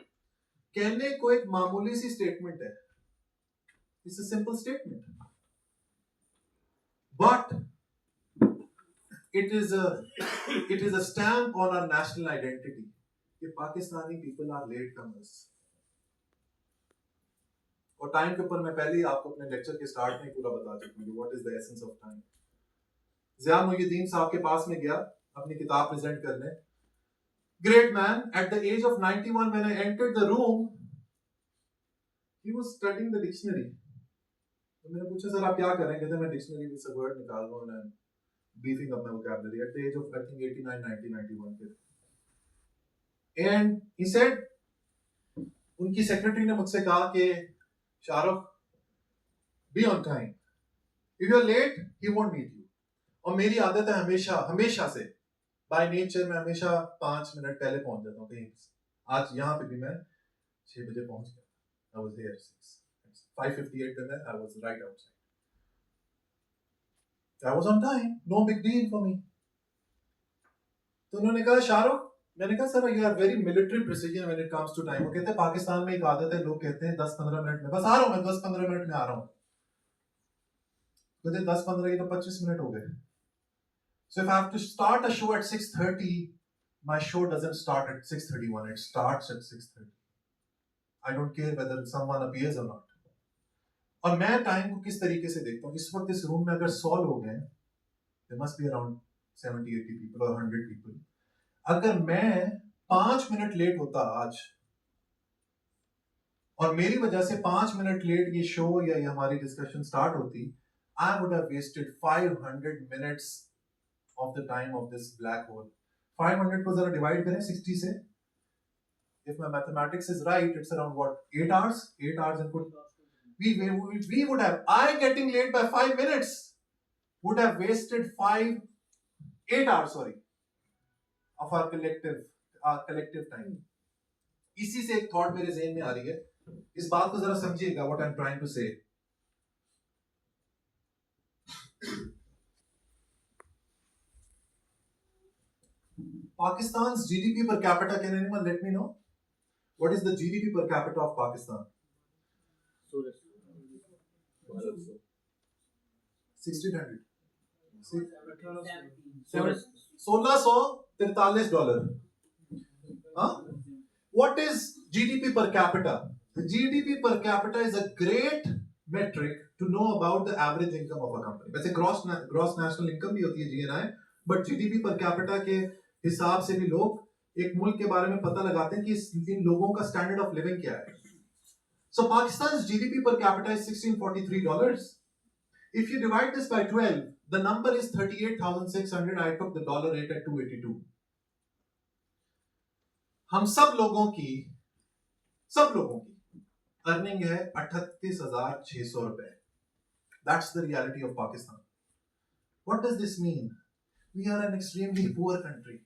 कहने को एक मामूली सी statement है. It's a simple statement, but it is a stamp on our national identity. कि Pakistani people are late comers. और time के ऊपर मैं पहले ही आपको अपने लेक्चर के स्टार्ट में पूरा बता चुका हूँ what is the essence of time. Zia Muhiuddin साहब के पास में गया अपनी किताब प्रेजेंट करने. Great man, at the age of 91, when I entered the room, he was studying the dictionary. तो मैंने पूछा, सर आप क्या कर रहे हैं? कहते हैं मैं डिक्शनरी में से वर्ड निकाल रहा हूँ and beefing up my vocabulary. At the age of I think 89, 90, 91 के. And he said, उनकी सेक्रेटरी ने मुझसे कहा कि Shahrukh, be on time. If you are late, he won't meet you. और मेरी आदत है हमेशा से, बाय नेचर मैं हमेशा 5 मिनट पहले पहुंच जाता हूँ कहीं आज यहाँ पे भी मैं 6 बजे पहुंच गया. I was there 5:58 पे मैं I was right outside. I was on time. No big deal for me. तो उन्होंने कहा शाहरुख, मैंने कहा sir you are very military precision when it comes to time. वो कहते हैं पाकिस्तान में एक आदत है, लोग कहते हैं 10-15 मिनट में, बस आ रहा हूँ मैं, 10-15 मिनट में आ रहा हूँ. कहते 10-15 तो 25 मिनट हो गए. So if I have to start a show at 6:30, my show doesn't start at 6:31. It starts at 6:30. I don't care whether someone appears or not. और मैं टाइम को किस तरीके से देखता हूँ. इस वक्त इस रूम में अगर 100 लोग हैं, there must be around 70-80 people or 100 people. अगर मैं 5 मिनट लेट होता आज और मेरी वजह से 5 मिनट लेट ये शो या ये हमारी डिस्कशन स्टार्ट होती, I would have wasted 500 minutes of the time of this black hole. 500 को जरा डिवाइड करें 60 से. If my mathematics is right, it's around what? 8 hours? 8 hours input. We would have, I getting late by 5 minutes would have wasted 8 hours, sorry, of our collective time. इसी से एक thought मेरे ज़हन में आ रही है. इस बात को जरा समझिएगा, what I'm trying to say. Pakistan's GDP per capita, can anyone let me know? What is the GDP per capita of Pakistan? 1600. $1643. Huh? What is GDP per capita? The GDP per capita is a great metric to know about the average income of a company. वैसे gross national income भी होती है GNI, but GDP per capita के हिसाब से भी लोग एक मुल्क के बारे में पता लगाते हैं कि इन लोगों का standard of living क्या है. So Pakistan's GDP per capita is $1643. If you divide this by 12, the number is 38,600. I took the dollar rate at 282. हम सब लोगों की अर्निंग है 38,600 रुपए. That's the reality of Pakistan. What does this mean? We are an extremely poor country.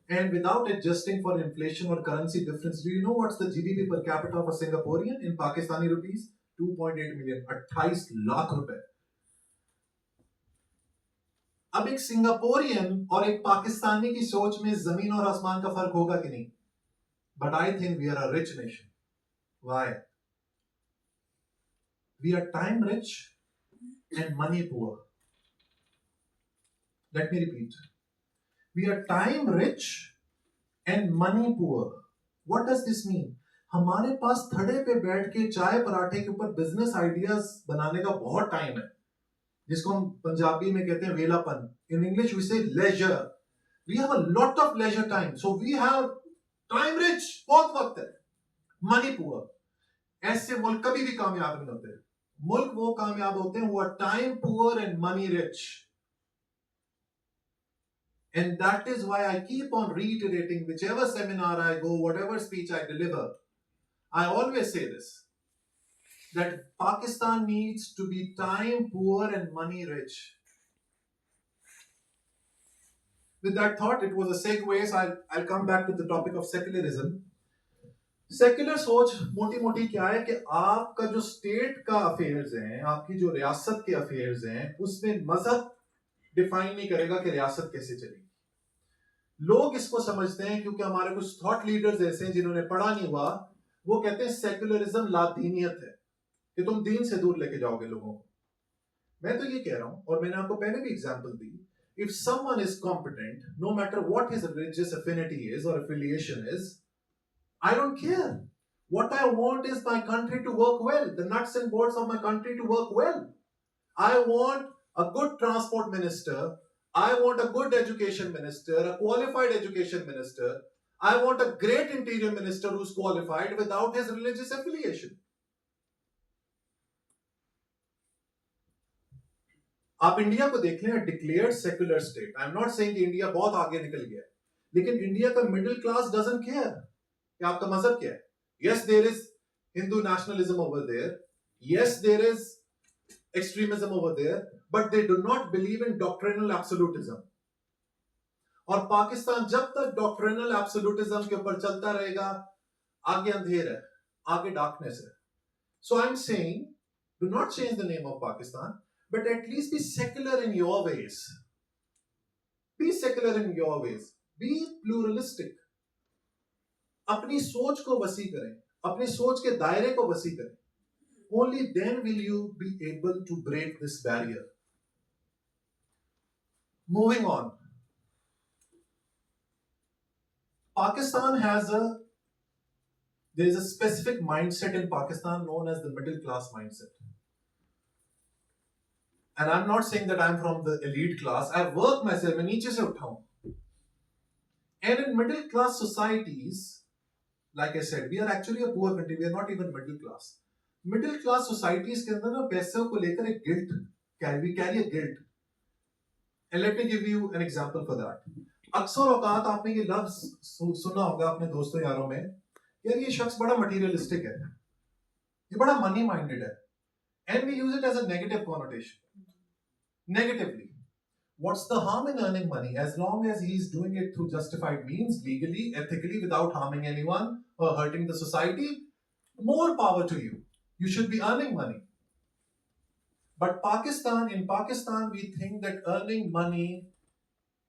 And without adjusting for inflation or currency difference, do you know what's the GDP per capita of a Singaporean in Pakistani rupees? 2.8 million. 28 lakh रुपए. अब एक Singaporean और एक पाकिस्तानी की सोच में जमीन और आसमान का फर्क होगा कि नहीं? But I think we are a rich nation. Why? We are time rich and money poor. Let me repeat. We are time rich and money poor. What does this mean? हमारे पास थड़े पे बैठ के चाय पराठे के ऊपर बिजनेस आइडियाज बनाने का बहुत टाइम है, जिसको हम पंजाबी में कहते हैं वेलापन. In English we say leisure. We have a lot of leisure time. So we have time rich, बहुत वक्त है. Money poor. ऐसे मुल्क कभी भी कामयाब नहीं होते. मुल्क वो कामयाब होते हैं who are time poor and money rich. And that is why I keep on reiterating, whichever seminar I go, whatever speech I deliver, I always say this, that Pakistan needs to be time poor and money rich. With that thought, it was a segue, so I'll come back to the topic of secularism. Secular सोच मोटी मोटी क्या है कि आपका जो state का affairs हैं, आपकी जो रियासत के अफेयर्स हैं, उसमें मजहब डिफाइन नहीं करेगा कि रियासत कैसे चलेगी. लोग इसको समझते हैं क्योंकि हमारे कुछ थॉट लीडर्स ऐसे हैं जिन्होंने पढ़ा नहीं हुआ, वो कहते हैं सेक्युलरिज्म लादीनियत है कि तुम दीन से दूर लेके जाओगे लोगों को. मैं तो ये कह रहा हूं, और मैंने आपको पहले भी example the, if someone is competent, no matter what his religious affinity is or affiliation is, I don't care. What I want is my country to work well, the nuts and bolts of my country to work well. I want a good transport minister. I want a good education minister, a qualified education minister. I want a great interior minister who's qualified without his religious affiliation. आप India को देख लें, declared secular state. I am not saying कि India बहुत आगे निकल गया, लेकिन इंडिया का मिडिल क्लास डजंट केयर कि आपका मजहब क्या है. Yes, there is Hindu nationalism over there. Yes, there is extremism over there, but they do not believe in doctrinal absolutism. और पाकिस्तान जब तक डॉक्ट्रिनल एब्सोल्यूटिज्म के ऊपर चलता रहेगा, आगे अंधेर है, आगे डार्कनेस है. So I'm saying, do not change the name of Pakistan, but at least be secular in your ways. Be secular in your ways. Be pluralistic. अपनी सोच को वसी करें, अपनी सोच के दायरे को वसी करें. Only then will you be able to break this barrier. Moving on. Pakistan there is a specific mindset in Pakistan known as the middle class mindset. And I'm not saying that I'm from the elite class. I work myself, मैं नीचे से उठा हूं. And in middle class societies, like I said, we are actually a poor country. We are not even middle class. Middle class societies के अंदर ना पैसों को लेकर एक guilt, we carry a guilt. And let me give you an example for that. अक्सर औकात आपने ये लफ्ज सुना होगा अपने दोस्तों यारों में, यार ये शख्स बड़ा materialistic है, ये बड़ा money minded है, and we use it as a negative connotation. Negatively. What's the harm in earning money as long as he's doing it through justified means, legally, ethically, without harming anyone or hurting the society? More power to you. You should be earning money. But in Pakistan, we think that earning money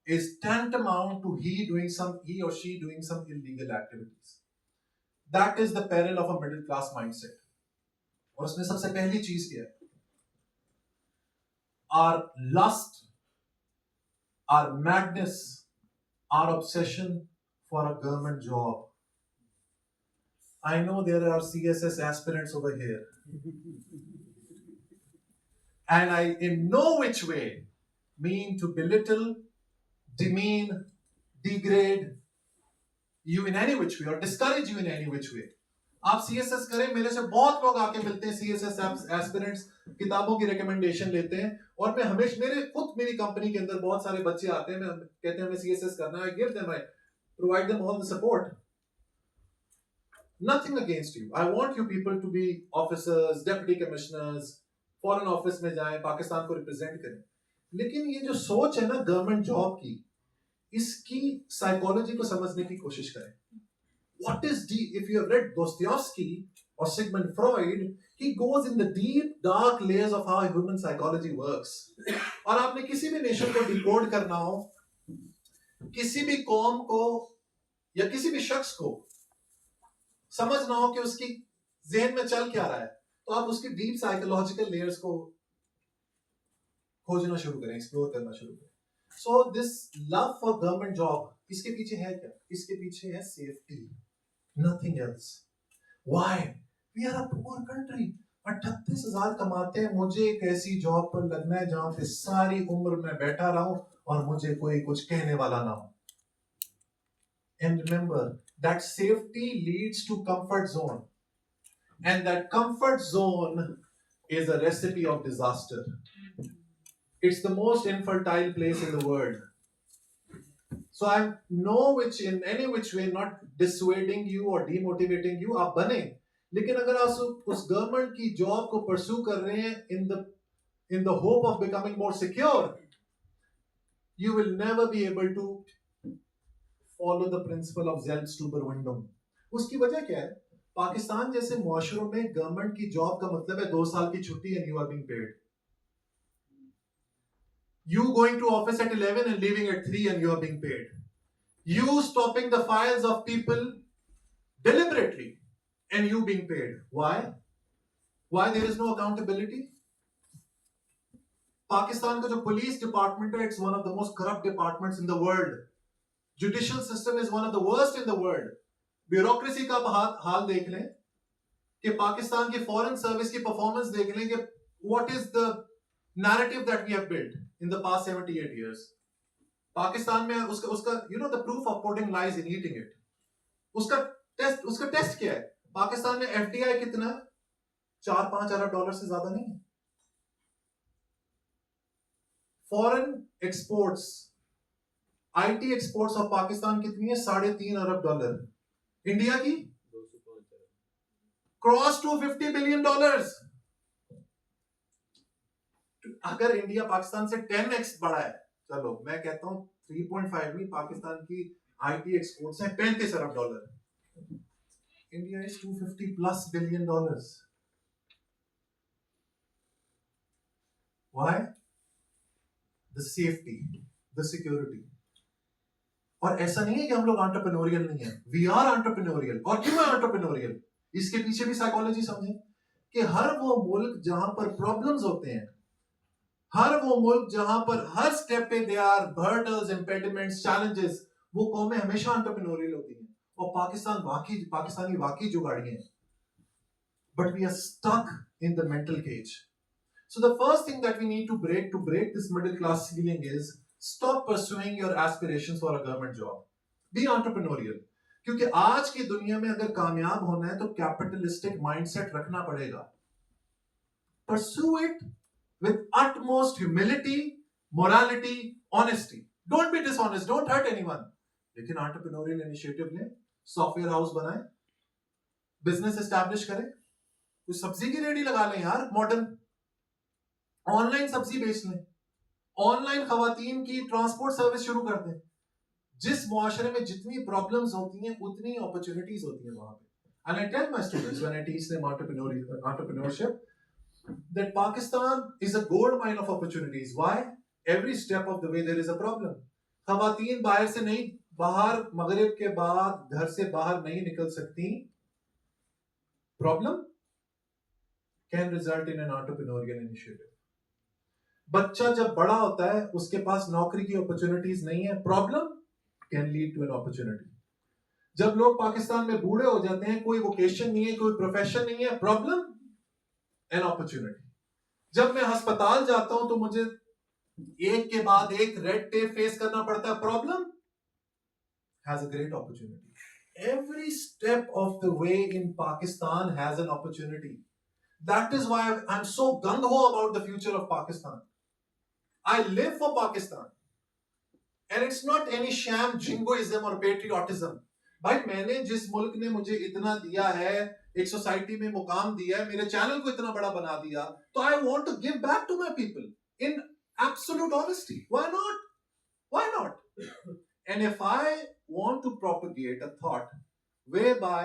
is tantamount to he or she doing some illegal activities. That is the peril of a middle class mindset. और उसमें सबसे पहली चीज क्या है? Our lust, our madness, our obsession for a government job. I know there are CSS aspirants over here. And I in no which way mean to belittle, demean, degrade you in any which way or discourage you in any which way. आप CSS करें, मेरे से बहुत लोग आके मिलते हैं CSS aspirants, किताबों की रिकमेंडेशन लेते हैं, और मैं हमेशा मेरी कंपनी के अंदर बहुत सारे बच्चे आते हैं, मैं कहते हैं हमें CSS करना है, I give them, I provide them all the support. Nothing against you. I want you people to be officers, deputy commissioners, foreign office में जाएं, पाकिस्तान को रिप्रेजेंट करें. लेकिन ये जो सोच है ना गवर्नमेंट जॉब की, इसकी साइकोलॉजी को समझने की कोशिश करें. What is deep? If you have read Dostoevsky or Sigmund Freud, he goes in the deep, dark layers of how human psychology works. और आपने किसी भी नेशन को डिकोड करना हो, किसी भी कौम को या किसी भी शख्स को समझना हो कि उसकी ज़हन में चल क्या रहा है, तो आप उसकी डीप साइकोलॉजिकल लेयर्स को खोजना शुरू करें, एक्सप्लोर करना शुरू करें. So this love for government job, इसके पीछे है क्या? इसके पीछे है safety, nothing else. Why? We are a poor country. 38,000 कमाते हैं, मुझे एक ऐसी जॉब पर लगना है जहां पे सारी उम्र मैं बैठा रहूं और मुझे कोई कुछ कहने वाला ना हो. And remember that safety leads to comfort zone. And that comfort zone is a recipe of disaster. It's the most infertile place in the world. So I'm in any which way not dissuading you or demotivating you. आप बने, लेकिन अगर आप उस government की job को pursue कर रहे हैं in the hope of becoming more secure, you will never be able to follow the principle of Selbstüberwindung. उसकी वजह क्या है? पाकिस्तान जैसे मुआशरों में गवर्नमेंट की जॉब का मतलब है 2 साल की छुट्टी and you are being paid. You going to office at 11 and leaving at 3 and you are being paid. You stopping the files of people deliberately and you being paid. Why? Why there is no accountability? Pakistan का जो police department है, it's one of the most corrupt departments in the world. Judicial system is one of the worst in the world. Bureaucracy का हाल देख लें, कि पाकिस्तान की foreign service की performance देख लें, कि what is the narrative that we have built in the past 78 years. Pakistan में उसका the proof of putting lies in eating it. उसका टेस्ट क्या है? पाकिस्तान में FDI कितना है? 4-5 अरब डॉलर से ज्यादा नहीं है. Foreign exports, IT exports of Pakistan कितनी है? 3.5 अरब डॉलर. इंडिया की क्रॉस टू $50 बिलियन. अगर इंडिया पाकिस्तान से 10x बड़ा है, चलो मैं कहता हूं 3.5 नहीं, पाकिस्तान की आईटी एक्सपोर्ट्स हैं 35 अरब dollar. India is 250 plus billion dollars. Why? The safety, the security. और ऐसा नहीं है कि हम लोग एंटरप्रेन्योरियल नहीं है. We are entrepreneurial. और क्यों है एंटरप्रेन्योरियल? इसके पीछे भी साइकोलॉजी समझें कि हर वो मुल्क जहां पर प्रॉब्लम्स होते हैं, हर वो मुल्क जहां पर हर स्टेप पे they are hurdles, impediments, challenges, वो कौमें हमेशा एंटरप्रेन्योरियल होती हैं. और पाकिस्तानी वाकई जुगाड़ी हैं. But we are stuck in the mental cage. So the first thing that we need to break this middle class ceiling is stop pursuing your aspirations for a government job. Be entrepreneurial. क्योंकि आज की दुनिया में अगर कामयाब होना है तो कैपिटलिस्टिक माइंडसेट रखना पड़ेगा. Pursue it with utmost humility, morality, honesty. Don't be dishonest. Don't hurt anyone. लेकिन entrepreneurial initiative लें, सॉफ्टवेयर हाउस बनाएं, बिजनेस एस्टैब्लिश करें, कुछ सब्जी की रेडी लगा लें यार, मॉडर्न ऑनलाइन सब्जी बेच लें, ऑनलाइन खवातीन की ट्रांसपोर्ट सर्विस शुरू कर दें. जिस मुआशरे में जितनी प्रॉब्लम्स होती हैं उतनी अपॉर्चुनिटीज होती हैं वहां पे. And I tell my students when I teach them entrepreneurship that Pakistan is a gold mine of opportunities. Why? Every step of the way there is a problem. खवातीन बाहर से नहीं, बाहर मगरिब के बाद घर से बाहर नहीं निकल सकती. Problem can result in an entrepreneurial initiative. बच्चा जब बड़ा होता है उसके पास नौकरी की अपॉर्चुनिटीज नहीं है. Problem can lead to an opportunity. जब लोग पाकिस्तान में बूढ़े हो जाते हैं, कोई वोकेशन नहीं है, कोई प्रोफेशन नहीं है, प्रॉब्लम एन अपॉर्चुनिटी. जब मैं अस्पताल जाता हूं तो मुझे एक के बाद एक रेड टेप फेस करना पड़ता है. Problem has a great opportunity. Every step of the way in Pakistan has an opportunity. That is why I'm so gung-ho about the future of Pakistan. I live for Pakistan. And it's not any sham jingoism or patriotism. भाई मैंने जिस मुल्क ने मुझे इतना दिया है, एक सोसाइटी में मुकाम दिया है, मेरे चैनल को इतना बड़ा बना दिया, तो I want to give back to my people in absolute honesty. Why not? Why not? And if I want to propagate a thought whereby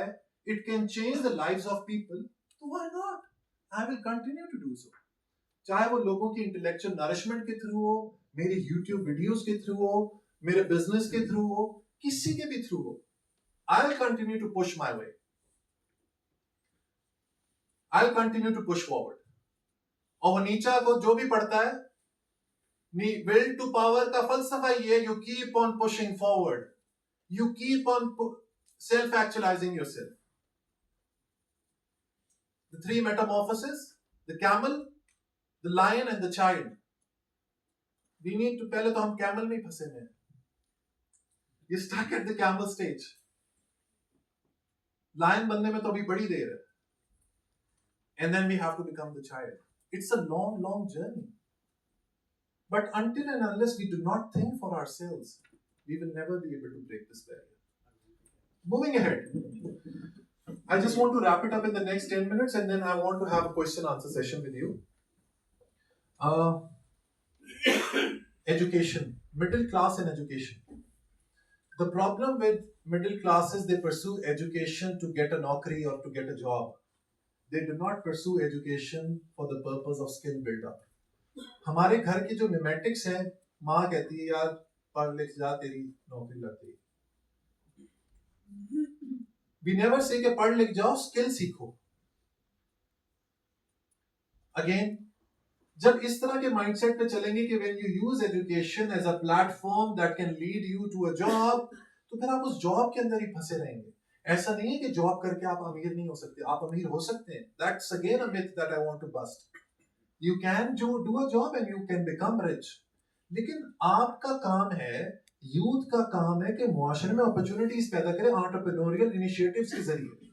it can change the lives of people, तो why not? I will continue to do so. चाहे वो लोगों की intellectual nourishment के through हो, मेरी YouTube videos के through हो, मेरे बिजनेस के थ्रू हो, किसी के भी थ्रू हो, I'll continue to push my way. I'll continue to push forward. और नीचा को जो भी पढ़ता है, will to power का फलसफा ये, you keep on pushing forward. You keep on self-actualizing yourself. The three metamorphoses, the camel, the lion and the child. We need to, पहले तो हम camel में फंसे हैं. You're stuck at the camel stage. Lion बनने में तो अभी बड़ी देर है. And then we have to become the child. It's a long, long journey. But until and unless we do not think for ourselves, we will never be able to break this barrier. Moving ahead. I just want to wrap it up in the next 10 minutes and then I want to have a question answer session with you. Education. Middle class and education. The problem with middle class is they pursue education to get a naukri or to get a job. They do not pursue education for the purpose of skill build-up. हमारे घर के जो मिमेटिक्स हैं, माँ कहती है यार पढ़ लिख जा तेरी नौकरी लग गई. We never say कि पढ़ लिख जाओ, स्किल सीखो. Again, जब इस तरह के माइंडसेट पे चलेंगे कि when you use education as a platform that can lead you to a job, तो फिर आप उस जॉब के अंदर ही फंसे रहेंगे. ऐसा नहीं है कि जॉब करके आप अमीर नहीं हो सकते. आप अमीर हो सकते हैं. That's again a myth that I want to bust. You can do a job and you can become rich. लेकिन आपका काम है, यूथ का काम है कि मुआशरे में अपॉर्चुनिटीज पैदा करें एंटरप्रेन्योरियल इनिशिएटिव्स के जरिए.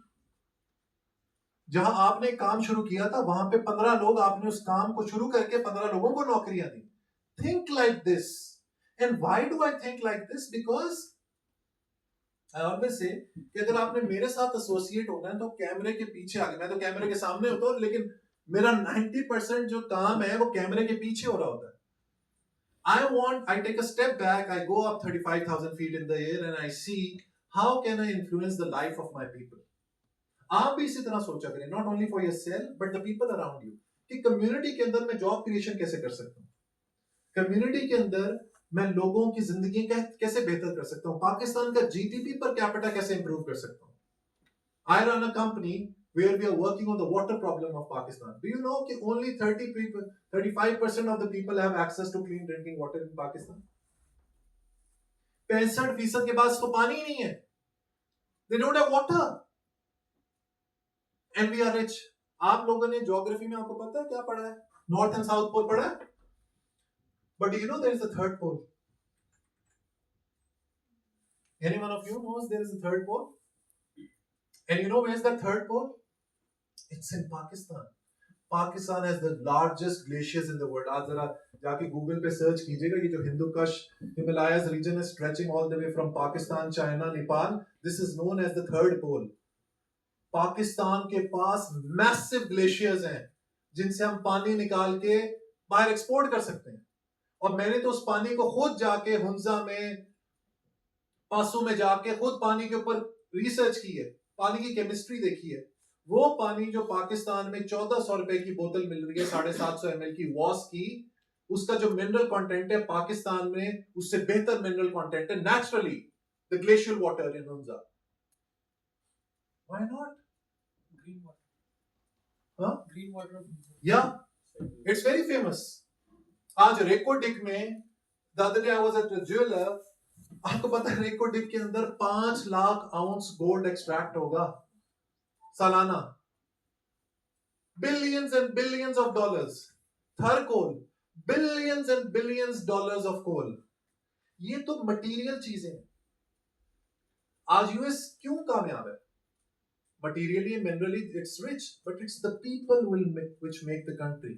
जहां आपने काम शुरू किया था वहां पे 15 लोग, आपने उस काम को शुरू करके 15 लोगों को नौकरियां दी. Think like this. And why do I think like this? Because I always say कि अगर आपने मेरे साथ एसोसिएट होना है तो कैमरे के पीछे आगे, मैं तो कैमरे के सामने होता हूं लेकिन मेरा 90% जो काम है वो कैमरे के पीछे हो रहा होता है. I take a step back, I go up 35,000 feet in the air and I see how can I influence the life of my people. आप भी इसी तरह सोचा करें, not only for yourself but the people around you, कि community के अंदर मैं जॉब क्रिएशन कैसे कर सकता हूँ, कम्युनिटी के अंदर मैं लोगों की जिंदगी कैसे बेहतर कर सकता हूँ, पाकिस्तान का जीडीपी पर कैपिटा कैसे इंप्रूव कर सकता हूँ. I run a company where we are working on the water problem of Pakistan. Do you know that only 35% of the people have access to clean drinking water in Pakistan? 65% के पास तो पानी ही नहीं है. They don't have water. And we are rich. आप लोगों ने geography में आपको पता है क्या पढ़ा है? नॉर्थ एंड साउथ पोल पढ़ा है? But do you know there is a third pole? Any one of you knows there is a third pole? And you know where is that third pole? It's in Pakistan. Pakistan has the largest glaciers in the world. आज जरा जाके Google पे search कीजिएगा, ये जो हिंदू कश Himalayas region is stretching all the way from Pakistan, China, Nepal. This is known as the third pole. Pakistan के पास massive glaciers हैं जिनसे हम पानी निकाल के बाहर एक्सपोर्ट कर सकते हैं. और मैंने तो उस पानी को खुद जाके हुंजा में, पासू में जाके खुद पानी के ऊपर रिसर्च की है, पानी की केमिस्ट्री देखी है. वो पानी जो पाकिस्तान में 1400 रुपए की बोतल मिल रही है 750 ml की वॉस की, उसका जो मिनरल कंटेंट है पाकिस्तान में उससे बेहतर मिनरल कंटेंट है naturally. The glacial water in Hunza. Why not? Green water. Huh? Green water. Yeah, it's very famous. आज रेको डिक में, the other day I was at a jeweler, आपको पता है रेको डिक के अंदर 5 लाख आउंस गोल्ड एक्सट्रैक्ट होगा सालाना. Billions and billions of dollars. Thar coal, billions and billions dollars of coal. ये तो मटेरियल चीजें हैं. आज यूएस क्यों कामयाब है? Materially and minerally it's rich, but it's the people which make the country.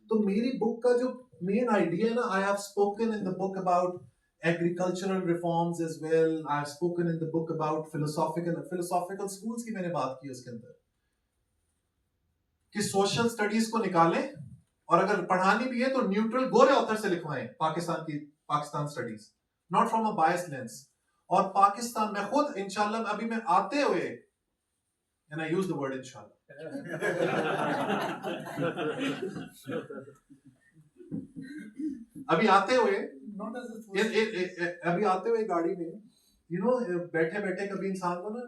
तो मेरी बुक का जो मेन आइडिया है ना, I have spoken in the book about agricultural reforms as well. I have spoken in the book about philosophical schools की मैंने बात की उसके अंदर, कि सोशल स्टडीज को निकालें और अगर पढ़ानी भी है तो न्यूट्रल गोरे ऑथर से लिखवाएं Pakistan studies, not from a biased lens. और पाकिस्तान में खुद इंशाल्लाह अभी मैं आते हुए, and I use the word inshallah, अभी आते हुए गाड़ी में, you know, बैठे बैठे कभी इंसान को ना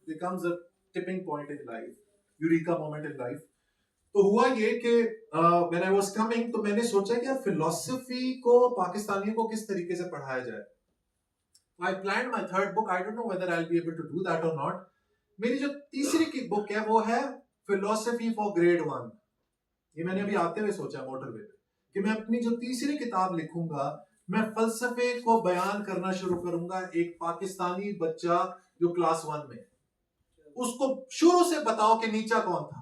becomes a tipping point in life, eureka moment in life. तो हुआ ये कि when I was coming, तो मैंने सोचा कि यार फिलोसफी को पाकिस्तानियों को किस तरीके से पढ़ाया जाए. I planned my third book. I don't know whether I'll be able to do that or not. मेरी जो तीसरी की बुक है वो है फिलोसफी फॉर ग्रेड 1. ये मैंने अभी आते हुए सोचा मोटरवे पे कि मैं अपनी जो तीसरी किताब लिखूंगा, मैं फलसफे को बयान करना शुरू करूंगा. एक पाकिस्तानी बच्चा जो क्लास 1 में, उसको शुरू से बताओ कि नीचा कौन था,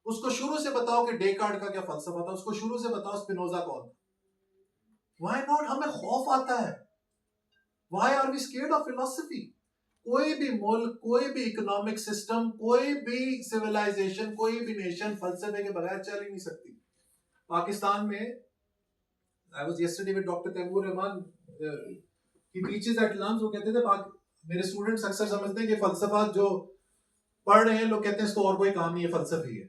उसको शुरू से बताओ कि डेकार्ड का क्या फलसफा था, उसको शुरू से बताओ स्पिनोजा कौन था. Why not? हमें खौफ आता है. Why are we scared of philosophy? कोई भी मुल्क, कोई भी इकोनॉमिक सिस्टम, कोई भी सिविलाइजेशन, कोई भी नेशन फलसफे के बगैर चल ही नहीं सकती. पाकिस्तान में I was yesterday with Dr. Taimur Rahman. He teaches at Lams. वो कहते थे मेरे स्टूडेंट्स अक्सर समझते हैं कि फलसफा जो पढ़ रहे हैं लोग कहते हैं इसको और कोई काम नहीं है, फलसफी है.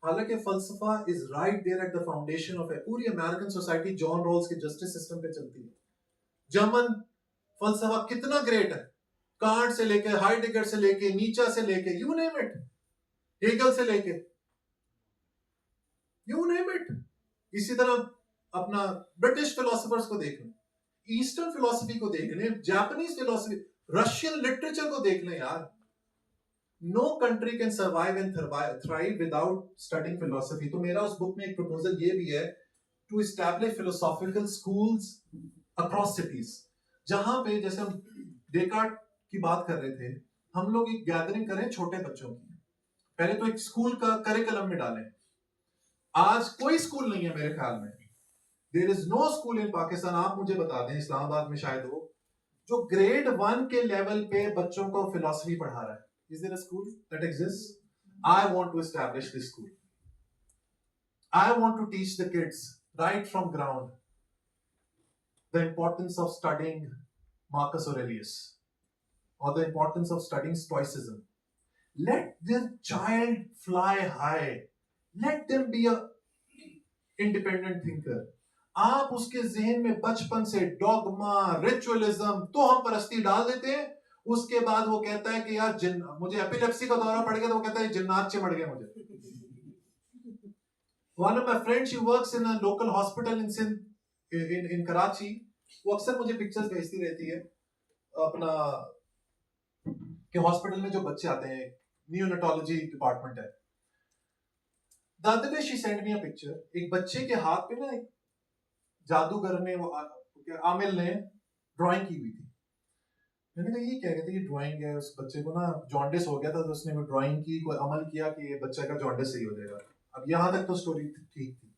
हालांकि फलसफा is right there at the foundation of पूरी अमेरिकन सोसाइटी. जॉन रॉल्स के जस्टिस सिस्टम पे चलती है. जर्मन फलसफा कितना ग्रेट है, कांट से लेके, हाइडेगर से लेके, नीचा से लेके, यू नेम इट, हेगल से लेके, यू नेम इट. इसी तरह अपना ब्रिटिश फिलोसफर्स को देख लें, ईस्टर्न फिलोसफी को देख लें, जापानीज फिलोसफी, रशियन लिटरेचर को देख लें यार. No country can survive and thrive without studying philosophy. तो मेरा उस बुक में एक प्रपोजल ये भी है to establish philosophical schools across cities, जहां पे जैसे हम डेकार्ट की बात कर रहे थे, हम लोग एक गैदरिंग करें छोटे बच्चों की. पहले तो एक स्कूल का करिकुलम में डालें. आज कोई स्कूल नहीं है मेरे ख्याल में, there is no school in Pakistan, आप मुझे बता दें, इस्लामाबाद में शायद हो, जो ग्रेड 1 के लेवल पे बच्चों को फिलॉसफी पढ़ा रहा है. Is there a school that exists? I want to establish this school. I want to teach the kids right from ground the importance of studying Marcus Aurelius or the importance of studying Stoicism. Let their child fly high. Let them be a independent thinker. आप उसके जहन में बचपन से dogma, ritualism, तो हम परस्ती डाल देते हैं. उसके बाद वो कहता है कि यार मुझे एपिलेप्सी का दौरा पड़ गया, तो वो कहता है जिन्नात चिमड़ गए मुझे. One of my friends, she works in a local hospital in Karachi. वो अक्सर मुझे पिक्चर्स भेजती रहती है अपना कि हॉस्पिटल में जो बच्चे आते हैं, नियोनेटोलॉजी डिपार्टमेंट है. The other day she sent me a picture. एक बच्चे के हाथ पे ना एक जादूगर ने आमिल ने ड्राइंग की हुई थी. मैंने कहा ये क्या कहते हैं, ये ड्राइंग है. उस बच्चे को ना जॉन्डिस हो गया था, तो उसने वो ड्राइंग की, कोई अमल किया कि ये बच्चे का जॉन्डिस सही हो जाएगा. अब यहाँ तक तो स्टोरी ठीक थी.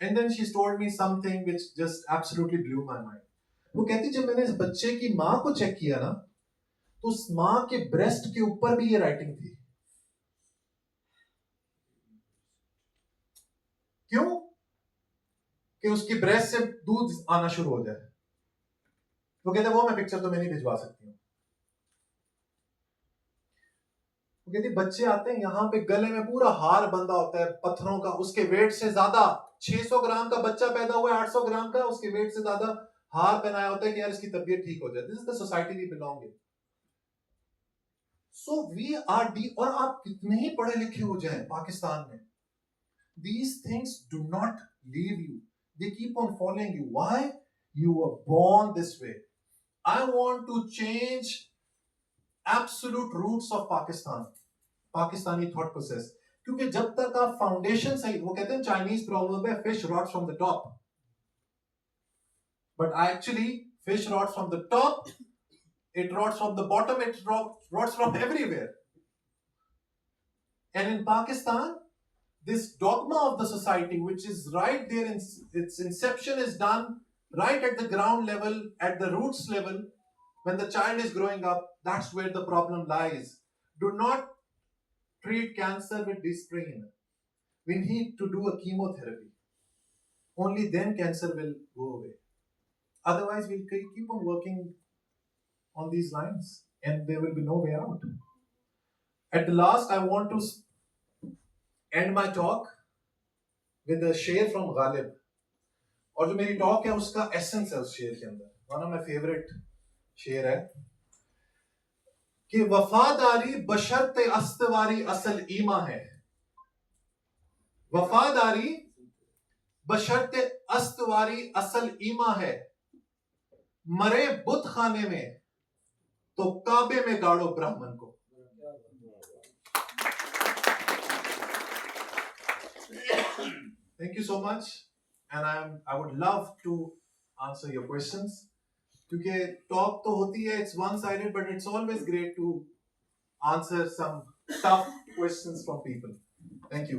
And then she told me something which just absolutely blew my mind. वो कहती जब मैंने इस बच्चे की माँ को चेक किया ना, तो उस माँ के ब्रेस्ट के ऊपर भी ये राइटिंग थी. क्यों? कि उसकी ब्रेस्ट से दूध आना शुरू हो जाए. वो कहते वो मैं पिक्चर तो मैं नहीं भिजवा सकती हूँ. वो कहती बच्चे आते हैं यहाँ पे, गले में पूरा हार बंधा होता है पत्थरों का, उसके वेट से ज्यादा, 600 ग्राम का बच्चा पैदा हुआ है, 800 ग्राम का, उसके वेट से ज्यादा हार पहनाया होता है कि यार इसकी तबीयत ठीक हो जाए. This is the society we belong in. So we are D. और आप कितने ही पढ़े लिखे हो जाए पाकिस्तान में, these things do not leave you. They keep on following you. Why? You were born this way. I want to change absolute roots of Pakistan, Pakistani thought process. क्योंकि जब तक आप फाउंडेशन सही, वो कहते हैं चाइनीज प्रॉवर्ब है, fish rots from the top. But actually, fish rots from the top, it rots from the bottom, it rots from everywhere. And in Pakistan, this dogma of the society, which is right there in its inception, is done right at the ground level, at the roots level. When the child is growing up, that's where the problem lies. Do not treat cancer with dysprain. We need to do a chemotherapy. Only then cancer will go away. Otherwise, we'll keep on working on these lines and there will be no way out. At the last, I want to end my talk with a शेर from Ghalib. और जो मेरी talk है उसका essence है उस शेर के अंदर. वन ऑफ माय फेवरेट शेर है कि वफादारी बशर्ते अस्तवारी असल ईमा है. वफादारी बशर्ते अस्तवारी असल ईमा है. मरे बुत खाने में तो काबे में गाड़ो ब्राह्मण को. Thank you so much, and I would love to answer your questions. क्योंकि talk तो होती है, it's one-sided, but it's always great to answer some tough questions from people. Thank you.